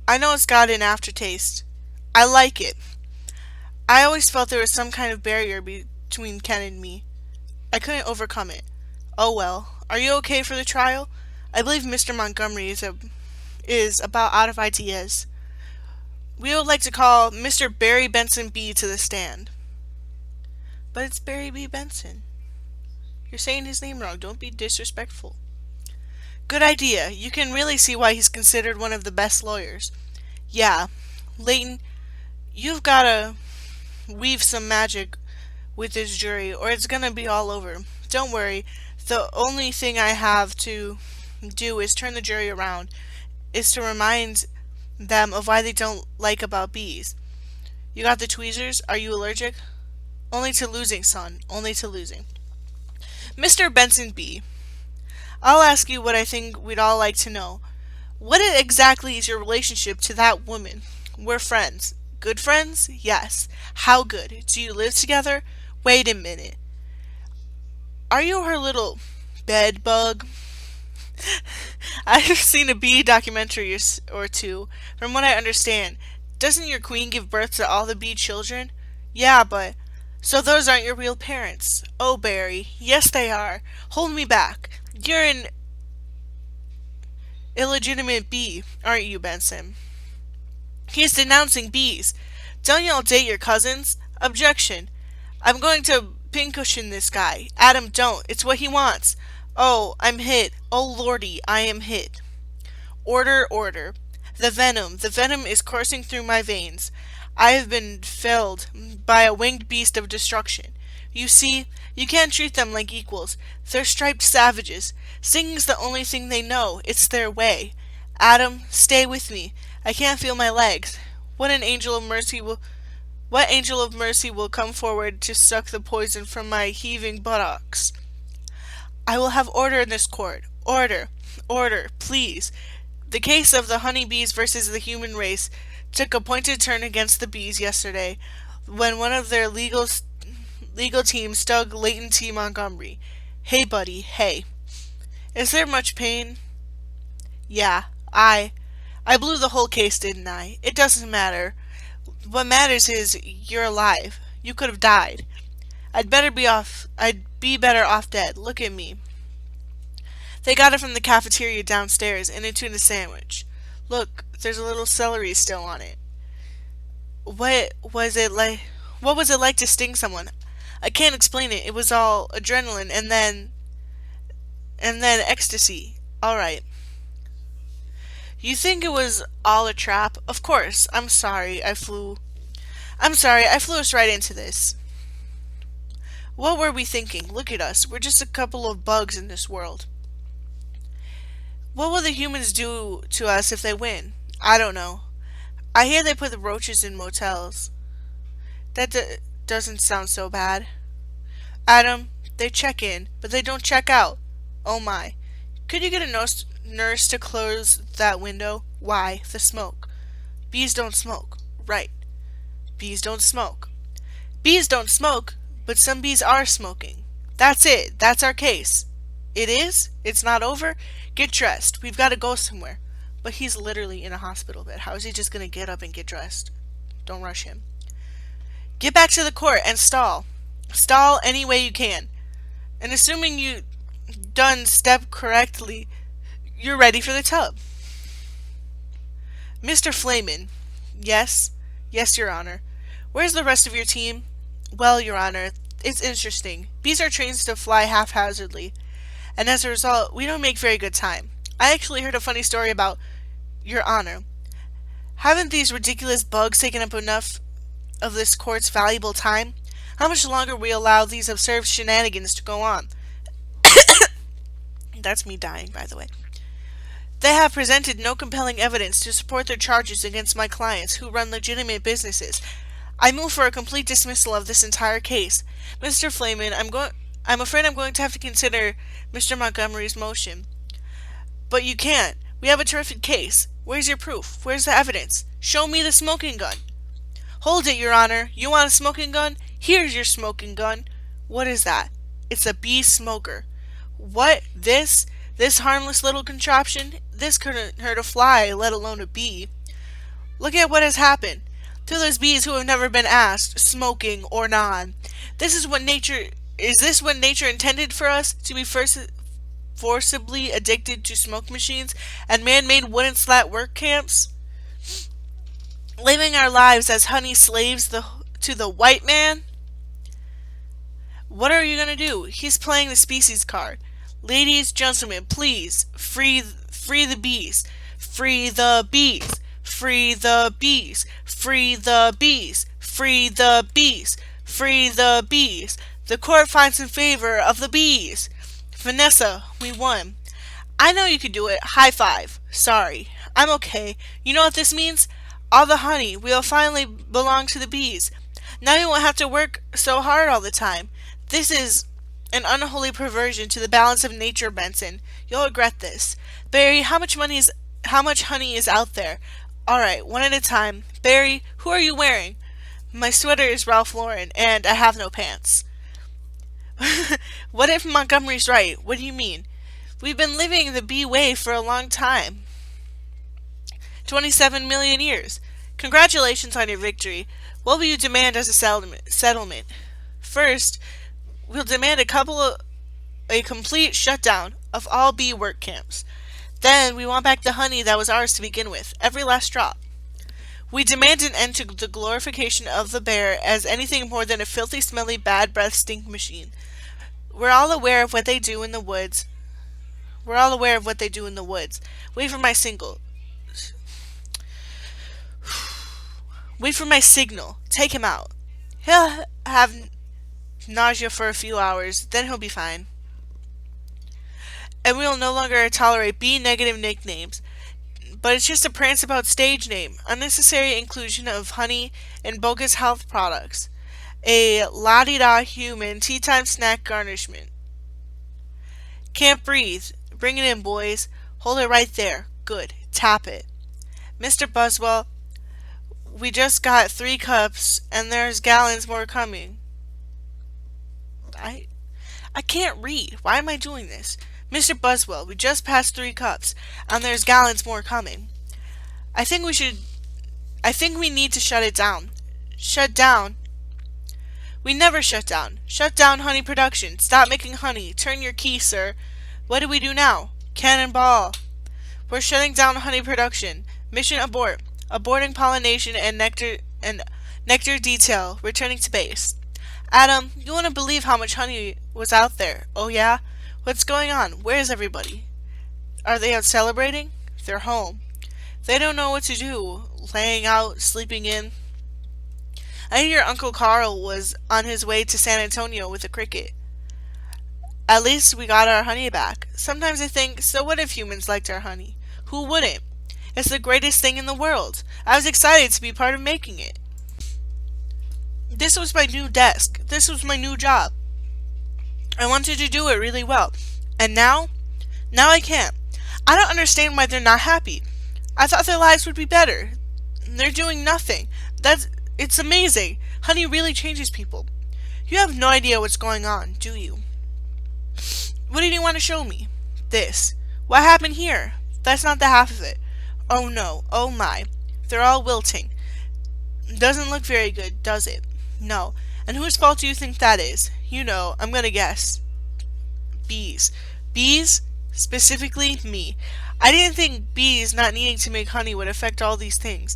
A: I know it's got an aftertaste. I like it. I always felt there was some kind of barrier between Ken and me. I couldn't overcome it. Oh well. Are you okay for the trial? I believe Mr. Montgomery is about out of ideas. We would like to call Mr. Barry Benson B to the stand. But it's Barry B. Benson. You're saying his name wrong. Don't be disrespectful. Good idea. You can really see why he's considered one of the best lawyers. Yeah, Leighton, you've gotta weave some magic with this jury, or it's gonna be all over. Don't worry, the only thing I have to do is turn the jury around, is to remind them of why they don't like about bees. You got the tweezers? Are you allergic? Only to losing, son. Only to losing. Mr. Benson B., I'll ask you what I think we'd all like to know. What exactly is your relationship to that woman? We're friends. Good friends? Yes. How good? Do you live together? Wait a minute. Are you her little bed bug? I've seen a bee documentary or two. From what I understand, doesn't your queen give birth to all the bee children? Yeah, but... So those aren't your real parents. Oh, Barry. Yes, they are. Hold me back. You're an illegitimate bee, aren't you, Benson? He's denouncing bees. Don't y'all date your cousins? Objection. I'm going to pincushion this guy. Adam, don't. It's what he wants. Oh, I'm hit. Oh, lordy, I am hit. Order, order. The venom is coursing through my veins. I have been felled by a winged beast of destruction. You see, you can't treat them like equals. They're striped savages. Singing's the only thing they know. It's their way. Adam, stay with me. I can't feel my legs. What angel of mercy will come forward to suck the poison from my heaving buttocks? I will have order in this court. Order. Order, please. The case of the honeybees versus the human race took a pointed turn against the bees yesterday when one of their legal teams stung Leighton T. Montgomery. Hey, buddy, hey. Is there much pain? Yeah, I blew the whole case, didn't I? It doesn't matter. What matters is you're alive. You could have died. I'd be better off dead. Look at me. They got it from the cafeteria downstairs and a tuna sandwich. Look, there's a little celery still on it. What was it like? What was it like to sting someone? I can't explain it. It was all adrenaline and then ecstasy. All right. You think it was all a trap? Of course. I'm sorry. I flew us right into this. What were we thinking? Look at us. We're just a couple of bugs in this world. What will the humans do to us if they win? I don't know. I hear they put the roaches in motels. That doesn't sound so bad. Adam, they check in, but they don't check out. Oh my. Could you get a nurse to close that window? Why? The smoke. Bees don't smoke. Right. Bees don't smoke. Bees don't smoke, but some bees are smoking. That's it. That's our case. It is? It's not over? Get dressed. We've got to go somewhere. But he's literally in a hospital bed. How is he just going to get up and get dressed? Don't rush him. Get back to the court and stall. Stall any way you can. And assuming you done step correctly, you're ready for the tub. Mr. Flamin. Yes? Yes, Your Honor. Where's the rest of your team? Well, Your Honor, it's interesting. Bees are trained to fly haphazardly, and as a result, we don't make very good time. I actually heard a funny story about Your Honor. Haven't these ridiculous bugs taken up enough of this court's valuable time? How much longer will we allow these absurd shenanigans to go on? That's me dying, by the way. They have presented no compelling evidence to support their charges against my clients who run legitimate businesses. I move for a complete dismissal of this entire case. Mr. Flamin, I'm afraid I'm going to have to consider Mr. Montgomery's motion. But you can't. We have a terrific case. Where's your proof? Where's the evidence? Show me the smoking gun. Hold it, Your Honor. You want a smoking gun? Here's your smoking gun. What is that? It's a bee smoker. What? This harmless little contraption? This couldn't hurt a fly, let alone a bee. Look at what has happened to those bees who have never been asked, smoking or not. Is this what nature intended for us, to be forcibly addicted to smoke machines and man-made wooden slat work camps? Living our lives as honey slaves to the white man? What are you going to do? He's playing the species card. Ladies, gentlemen, please, free the bees. Free the bees. Free the bees. Free the bees. Free the bees. Free the bees. The court finds in favor of the bees. Vanessa, we won. I know you could do it. High five. Sorry. I'm okay. You know what this means? All the honey will finally belong to the bees. Now you won't have to work so hard all the time. This is an unholy perversion to the balance of nature, Benson. You'll regret this. Barry, how much honey is out there? Alright, one at a time. Barry, who are you wearing? My sweater is Ralph Lauren, and I have no pants. What if Montgomery's right? What do you mean? We've been living the bee way for a long time. 27 million years. Congratulations on your victory. What will you demand as a settlement? First, we'll demand a complete shutdown of all bee work camps. Then we want back the honey that was ours to begin with, every last drop. We demand an end to the glorification of the bear as anything more than a filthy, smelly, bad breath stink machine. We're all aware of what they do in the woods. Wait for my single. Wait for my signal. Take him out. He'll have nausea for a few hours, then he'll be fine. And we will no longer tolerate B-negative nicknames. But it's just a prance about stage name. Unnecessary inclusion of honey in bogus health products. A la-di-da human tea time snack garnishment. Can't breathe. Bring it in, boys. Hold it right there. Good. Tap it. Mr. Buswell, we just got 3 cups, and there's gallons more coming. I can't read. Why am I doing this? Mr. Buswell, we just passed 3 cups, and there's gallons more coming. I think we need to shut it down. Shut down? We never shut down. Shut down honey production. Stop making honey. Turn your key, sir. What do we do now? Cannonball. We're shutting down honey production. Mission abort. Aborting pollination and nectar detail. Returning to base. Adam, you wouldn't believe how much honey was out there. Oh yeah? What's going on? Where is everybody? Are they out celebrating? They're home. They don't know what to do. Laying out, sleeping in. I hear Uncle Carl was on his way to San Antonio with a cricket. At least we got our honey back. Sometimes I think, so what if humans liked our honey? Who wouldn't? It's the greatest thing in the world. I was excited to be part of making it. This was my new desk. This was my new job. I wanted to do it really well. And now? Now I can't. I don't understand why they're not happy. I thought their lives would be better. They're doing nothing. It's amazing. Honey really changes people. You have no idea what's going on, do you? What did you want to show me? This. What happened here? That's not the half of it. Oh no. Oh my. They're all wilting. Doesn't look very good, does it? No. And whose fault do you think that is? You know, I'm gonna guess. Bees. Bees? Specifically, me. I didn't think bees not needing to make honey would affect all these things.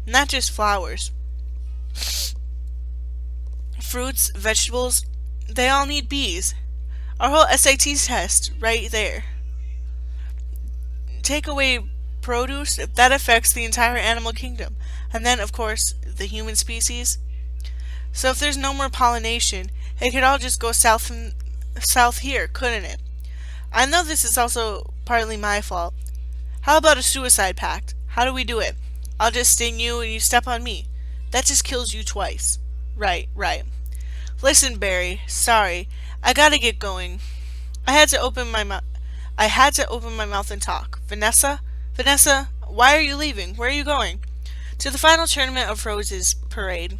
A: Not just flowers. Fruits, vegetables, they all need bees. Our whole SAT test, right there. Take away produce, that affects the entire animal kingdom. And then, of course, the human species. So if there's no more pollination, it could all just go south here, couldn't it? I know this is also partly my fault. How about a suicide pact? How do we do it? I'll just sting you and you step on me. That just kills you twice. Right. Listen, Barry, sorry. I gotta get going. I had to open my mouth and talk. Vanessa, why are you leaving? Where are you going? To the final tournament of Roses parade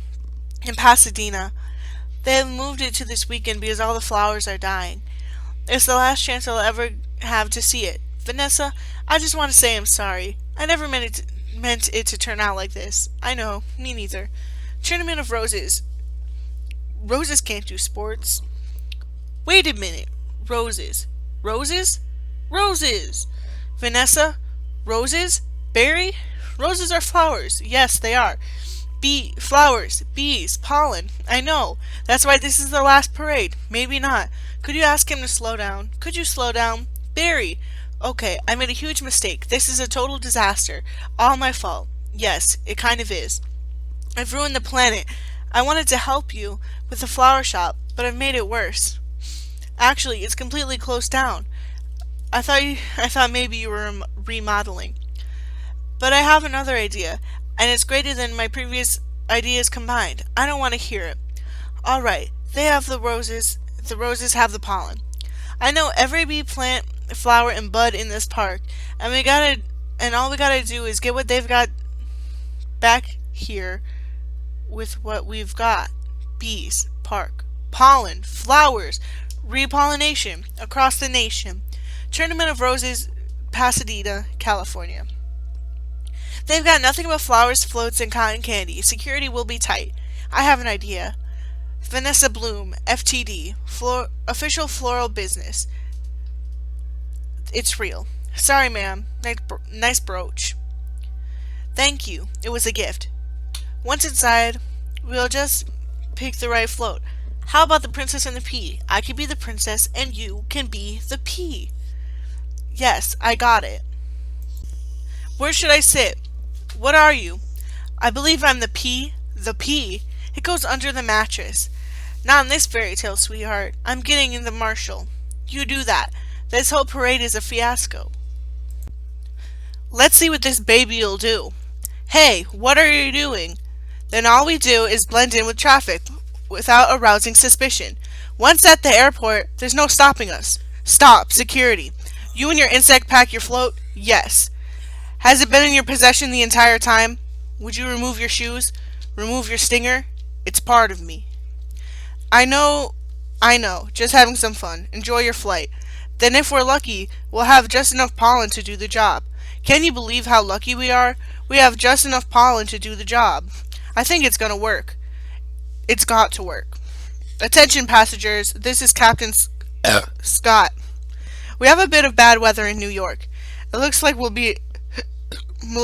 A: in Pasadena. They have moved it to this weekend because all the flowers are dying. It's the last chance I'll ever have to see it. Vanessa, I just want to say I'm sorry. I never meant it to turn out like this. I know, me neither. Tournament of Roses. Roses can't do sports. Wait a minute. Roses. Roses? Roses! Vanessa? Roses? Barry? Roses are flowers. Yes, they are. Flowers, bees, pollen. I know. That's why this is the last parade. Maybe not. Could you ask him to slow down? Could you slow down? Barry! Okay, I made a huge mistake. This is a total disaster. All my fault. Yes, it kind of is. I've ruined the planet. I wanted to help you with the flower shop, but I've made it worse. Actually, it's completely closed down. I thought maybe you were remodeling. But I have another idea, and it's greater than my previous ideas combined. I don't want to hear it. All right, they have the roses. The roses have the pollen. I know every bee, plant, flower, and bud in this park, and all we gotta do is get what they've got back here with what we've got. Bees, park, pollen, flowers, repollination across the nation. Tournament of Roses, Pasadena, California. They've got nothing but flowers, floats, and cotton candy. Security will be tight. I have an idea. Vanessa Bloom, FTD, official floral business. It's real. Sorry, ma'am. Nice brooch. Thank you. It was a gift. Once inside, we'll just pick the right float. How about the princess and the pea? I can be the princess, and you can be the pea. Yes, I got it. Where should I sit? What are you? I believe I'm the pea. The pea? It goes under the mattress. Not in this fairy tale, sweetheart. I'm getting in the marshal. You do that. This whole parade is a fiasco. Let's see what this baby'll do. Hey, what are you doing? Then all we do is blend in with traffic without arousing suspicion. Once at the airport, there's no stopping us. Stop, security. You and your insect pack your float? Yes. Has it been in your possession the entire time? Would you remove your shoes? Remove your stinger? It's part of me. I know. Just having some fun. Enjoy your flight. Then if we're lucky, we'll have just enough pollen to do the job. Can you believe how lucky we are? We have just enough pollen to do the job. I think it's gonna work. It's got to work. Attention passengers, this is Captain Scott. We have a bit of bad weather in New York. It looks like we'll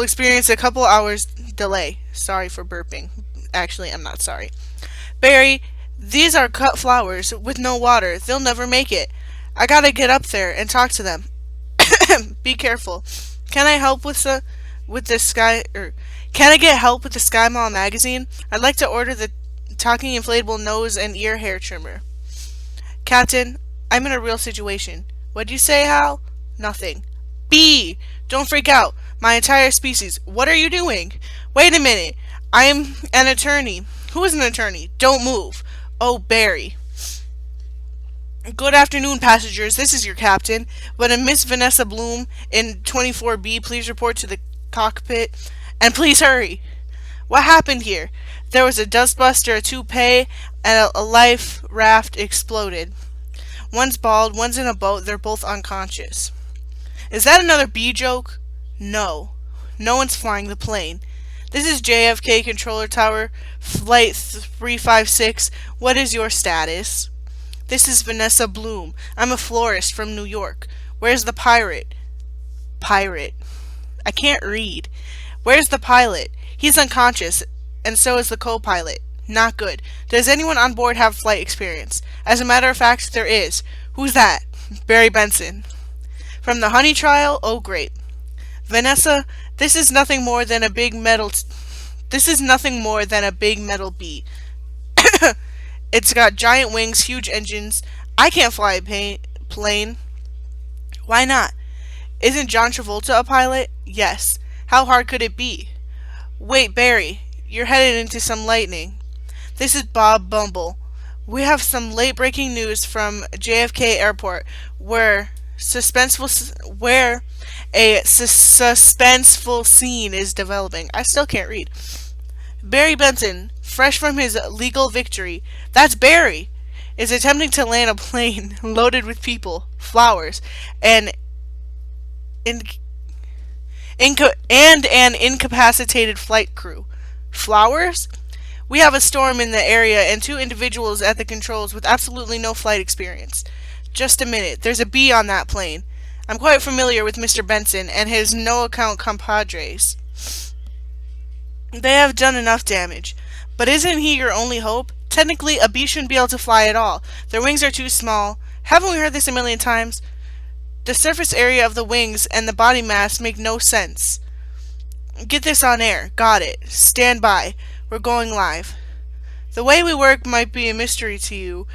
A: experience a couple hours delay. Sorry for burping. Actually, I'm not sorry. Barry, these are cut flowers with no water. They'll never make it. I gotta get up there and talk to them. Be careful. Can I help with the Sky? Can I get help with the Sky Mall magazine? I'd like to order the talking inflatable nose and ear hair trimmer. Captain, I'm in a real situation. What'd you say, Hal? Nothing. B! Don't freak out. My entire species. What are you doing? Wait a minute. I'm an attorney. Who is an attorney? Don't move. Oh, Barry. Good afternoon, passengers. This is your captain. Would a Miss Vanessa Bloom in 24B please report to the cockpit? And please hurry. What happened here? There was a dustbuster, a toupee, and a life raft exploded. One's bald, one's in a boat. They're both unconscious. Is that another bee joke? No. No one's flying the plane. This is JFK Controller Tower, Flight 356. What is your status? This is Vanessa Bloom. I'm a florist from New York. Where's the pirate? Pirate. I can't read. Where's the pilot? He's unconscious, and so is the co-pilot. Not good. Does anyone on board have flight experience? As a matter of fact, there is. Who's that? Barry Benson. From the honey trial? Oh, great. Vanessa, this is nothing more than a big metal bee. It's got giant wings, huge engines. I can't fly a plane. Why not? Isn't John Travolta a pilot? Yes. How hard could it be? Wait, Barry, you're headed into some lightning. This is Bob Bumble. We have some late-breaking news from JFK Airport where a suspenseful scene is developing. I still can't read. Barry Benson, fresh from his legal victory, that's Barry, is attempting to land a plane loaded with people, flowers, and an incapacitated flight crew. Flowers? We have a storm in the area and 2 individuals at the controls with absolutely no flight experience. Just a minute, there's a bee on that plane. I'm quite familiar with Mr. Benson and his no-account compadres. They have done enough damage. But isn't he your only hope? Technically, a bee shouldn't be able to fly at all. Their wings are too small. Haven't we heard this a million times? The surface area of the wings and the body mass make no sense. Get this on air. Got it. Stand by. We're going live. The way we work might be a mystery to you.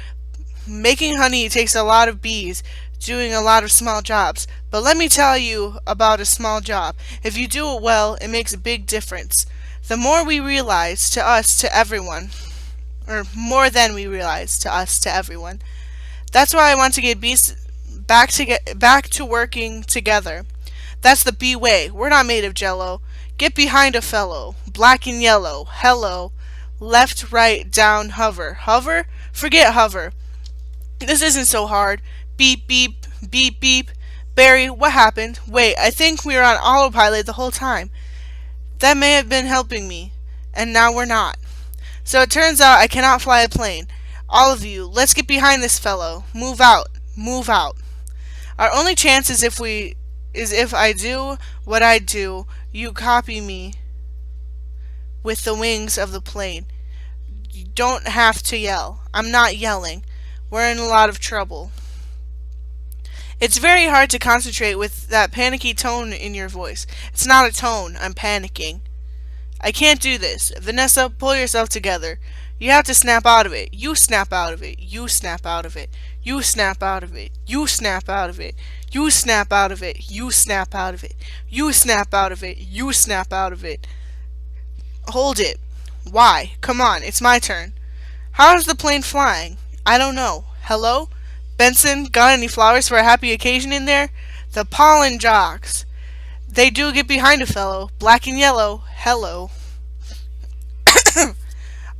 A: Making honey takes a lot of bees doing a lot of small jobs. But let me tell you about a small job. If you do it well, it makes a big difference. The more we realize to us to everyone, or more than we realize to us to everyone. That's why I want to get bees back to working together. That's the bee way. We're not made of jello. Get behind a fellow. Black and yellow. Hello. Left, right, down, hover. Hover? Forget hover. This isn't so hard. Beep, beep, beep, beep. Barry, what happened? Wait, I think we were on autopilot the whole time. That may have been helping me. And now we're not. So it turns out I cannot fly a plane. All of you, let's get behind this fellow. Move out. Move out. Our only chance is if I do what I do, you copy me with the wings of the plane. You don't have to yell. I'm not yelling. We're in a lot of trouble. It's very hard to concentrate with that panicky tone in your voice. It's not a tone. I'm panicking. I can't do this. Vanessa, pull yourself together. You have to snap out of it. You snap out of it. You snap out of it. You snap out of it. You snap out of it. You snap out of it. You snap out of it. You snap out of it. You snap out of it. Hold it. Why? Come on, it's my turn. How is the plane flying? I don't know. Hello? Benson, got any flowers for a happy occasion in there? The pollen jocks. They do get behind a fellow. Black and yellow. Hello.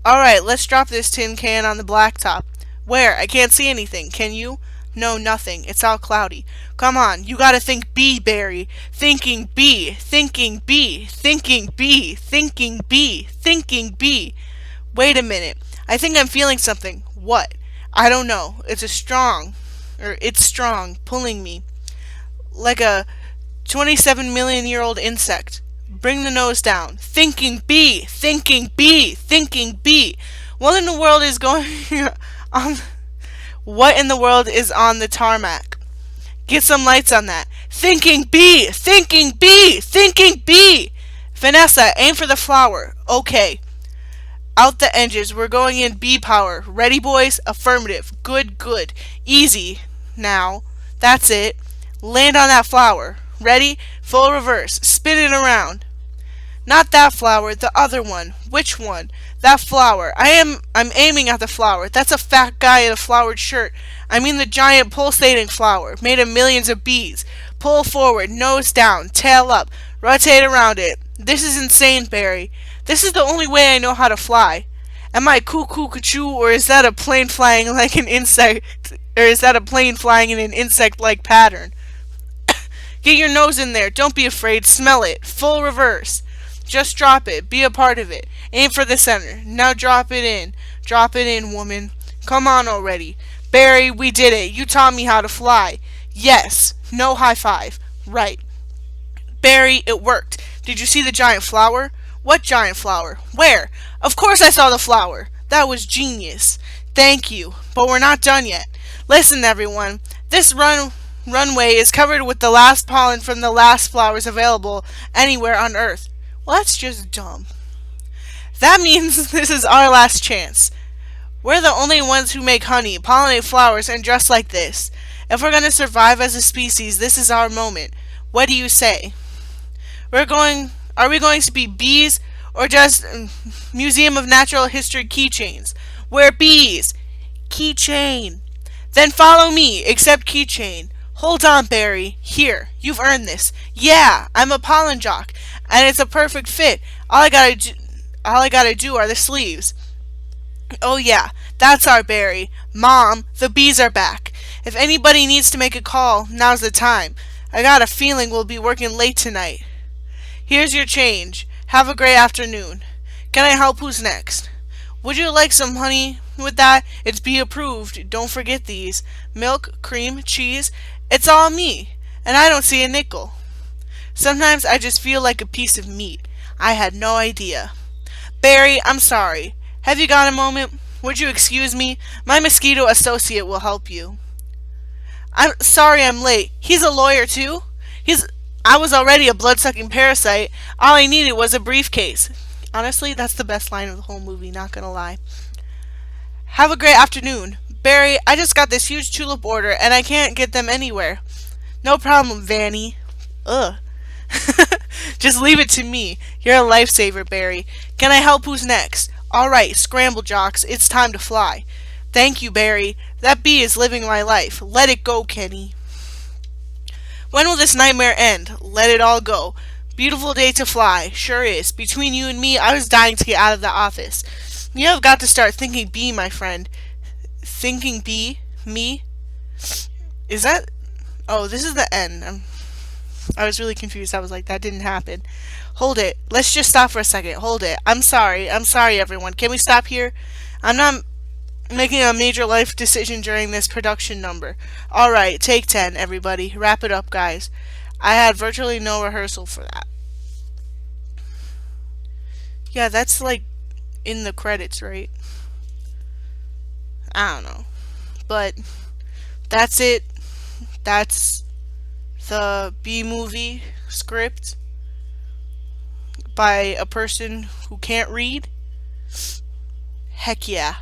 A: Alright, let's drop this tin can on the blacktop. Where? I can't see anything. Can you? No, nothing. It's all cloudy. Come on, you gotta think bee, Barry. Thinking bee. Thinking bee. Thinking bee. Thinking bee. Thinking bee. Wait a minute. I think I'm feeling something. What? I don't know. It's strong, pulling me. Like a 27 million-year-old insect. Bring the nose down. Thinking bee. Thinking bee. Thinking bee. What in the world is going on? What in the world is on the tarmac? Get some lights on that. Thinking bee! Thinking bee! Thinking bee! Vanessa, aim for the flower. Okay. Out the engines. We're going in bee power. Ready, boys? Affirmative. Good, good. Easy. Now. That's it. Land on that flower. Ready? Full reverse. Spin it around. Not that flower, the other one. Which one? That flower. I'm aiming at the flower. That's a fat guy in a flowered shirt. I mean the giant pulsating flower, made of millions of bees. Pull forward, nose down, tail up. Rotate around it. This is insane, Barry. This is the only way I know how to fly. Am I cuckoo-cuckoo, or is that a plane flying like an insect, or is that a plane flying in an insect-like pattern? Get your nose in there. Don't be afraid. Smell it. Full reverse. Just drop it. Be a part of it. Aim for the center. Now drop it in. Drop it in, woman. Come on already. Barry, we did it. You taught me how to fly. Yes. No high five. Right. Barry, it worked. Did you see the giant flower? What giant flower? Where? Of course I saw the flower. That was genius. Thank you. But we're not done yet. Listen, everyone. This runway is covered with the last pollen from the last flowers available anywhere on Earth. Well, that's just dumb. That means this is our last chance. We're the only ones who make honey, pollinate flowers, and dress like this. If we're going to survive as a species, this is our moment. What do you say? Are we going to be bees or just Museum of Natural History keychains? We're bees. Keychain. Then follow me, except keychain. Hold on, Barry. Here, you've earned this. Yeah, I'm a pollen jock, and it's a perfect fit. All I gotta do are the sleeves. Oh yeah, that's our Barry. Mom, the bees are back. If anybody needs to make a call, now's the time. I got a feeling we'll be working late tonight. Here's your change. Have a great afternoon. Can I help? Who's next? Would you like some honey with that? It's bee approved. Don't forget these. Milk, cream, cheese. It's all me. And I don't see a nickel. Sometimes I just feel like a piece of meat. I had no idea. Barry, I'm sorry. Have you got a moment? Would you excuse me? My mosquito associate will help you. I'm sorry I'm late. He's a lawyer too? He's I was already a blood-sucking parasite. All I needed was a briefcase. Honestly, that's the best line of the whole movie, not gonna lie. Have a great afternoon. Barry, I just got this huge tulip order and I can't get them anywhere. No problem, Vanny. Ugh. Just leave it to me. You're a lifesaver, Barry. Can I help? Who's next? Alright, scramble jocks. It's time to fly. Thank you, Barry. That bee is living my life. Let it go, Kenny. When will this nightmare end? Let it all go. Beautiful day to fly. Sure is. Between you and me, I was dying to get out of the office. You have got to start thinking bee, my friend. Thinking bee? Me? Is that... Oh, this is the end. I was really confused. I was like, that didn't happen. Hold it. Let's just stop for a second. Hold it. I'm sorry. I'm sorry, everyone. Can we stop here? I'm not making a major life decision during this production number. Alright, take 10, everybody. Wrap it up, guys. I had virtually no rehearsal for that. Yeah, that's like in the credits, right? I don't know. But that's it. That's the B-movie script by a person who can't read. Heck yeah.